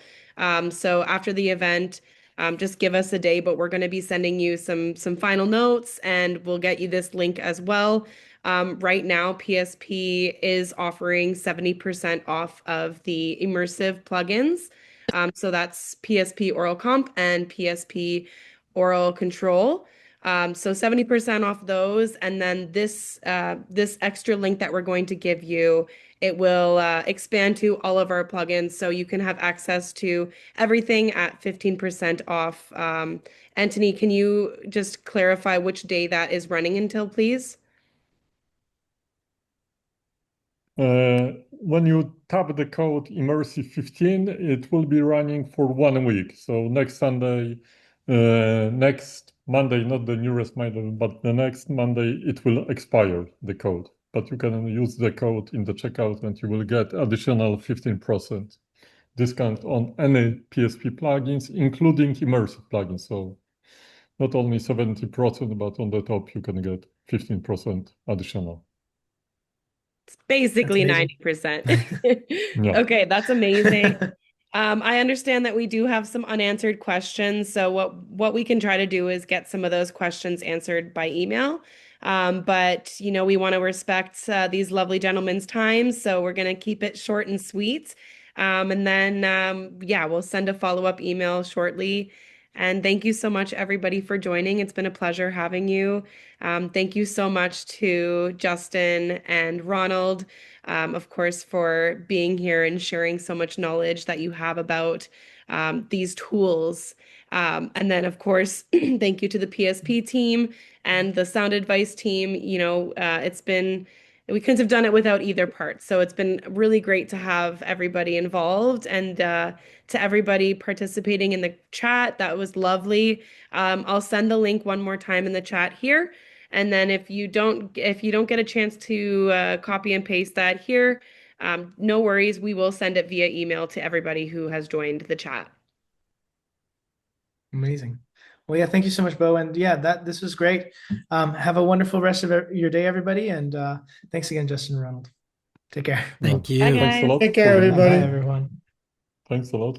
So after the event, just give us a day, but we're going to be sending you some final notes, and we'll get you this link as well. Right now, PSP is offering 70% off of the immersive plugins. So that's PSP auralComp and PSP auralControl. So 70% off those. And then this extra link that we're going to give you, it will expand to all of our plugins. So you can have access to everything at 15% off. Anthony, can you just clarify which day that is running until, please? When you tap the code Immersive 15, it will be running for 1 week. So next Monday, not the nearest Monday, but the next Monday, it will expire, the code. But you can use the code in the checkout and you will get additional 15% discount on any PSP plugins, including immersive plugins. So not only 70%, but on the top, you can get 15% additional. It's basically That's 90%. Yeah. Okay, that's amazing. I understand that we do have some unanswered questions. So what we can try to do is get some of those questions answered by email. But we want to respect these lovely gentlemen's time, so we're going to keep it short and sweet. And then we'll send a follow-up email shortly. And thank you so much, everybody, for joining. It's been a pleasure having you. Thank you so much to Justin and Ronald, of course, for being here and sharing so much knowledge that you have about these tools. And then, of course, thank you to the PSP team and the SoundAdvice team. We couldn't have done it without either part. So it's been really great to have everybody involved, and to everybody participating in the chat. That was lovely. I'll send the link one more time in the chat here. And then if you don't get a chance to copy and paste that here, no worries. We will send it via email to everybody who has joined the chat. Amazing. Well, yeah, thank you so much, Bo. And yeah, this was great. Have a wonderful rest of your day, everybody. And thanks again, Justin and Ronald. Take care. Thank you. Bye, Thanks a guys. lot. Take care, everybody. Bye, everyone. Thanks a lot.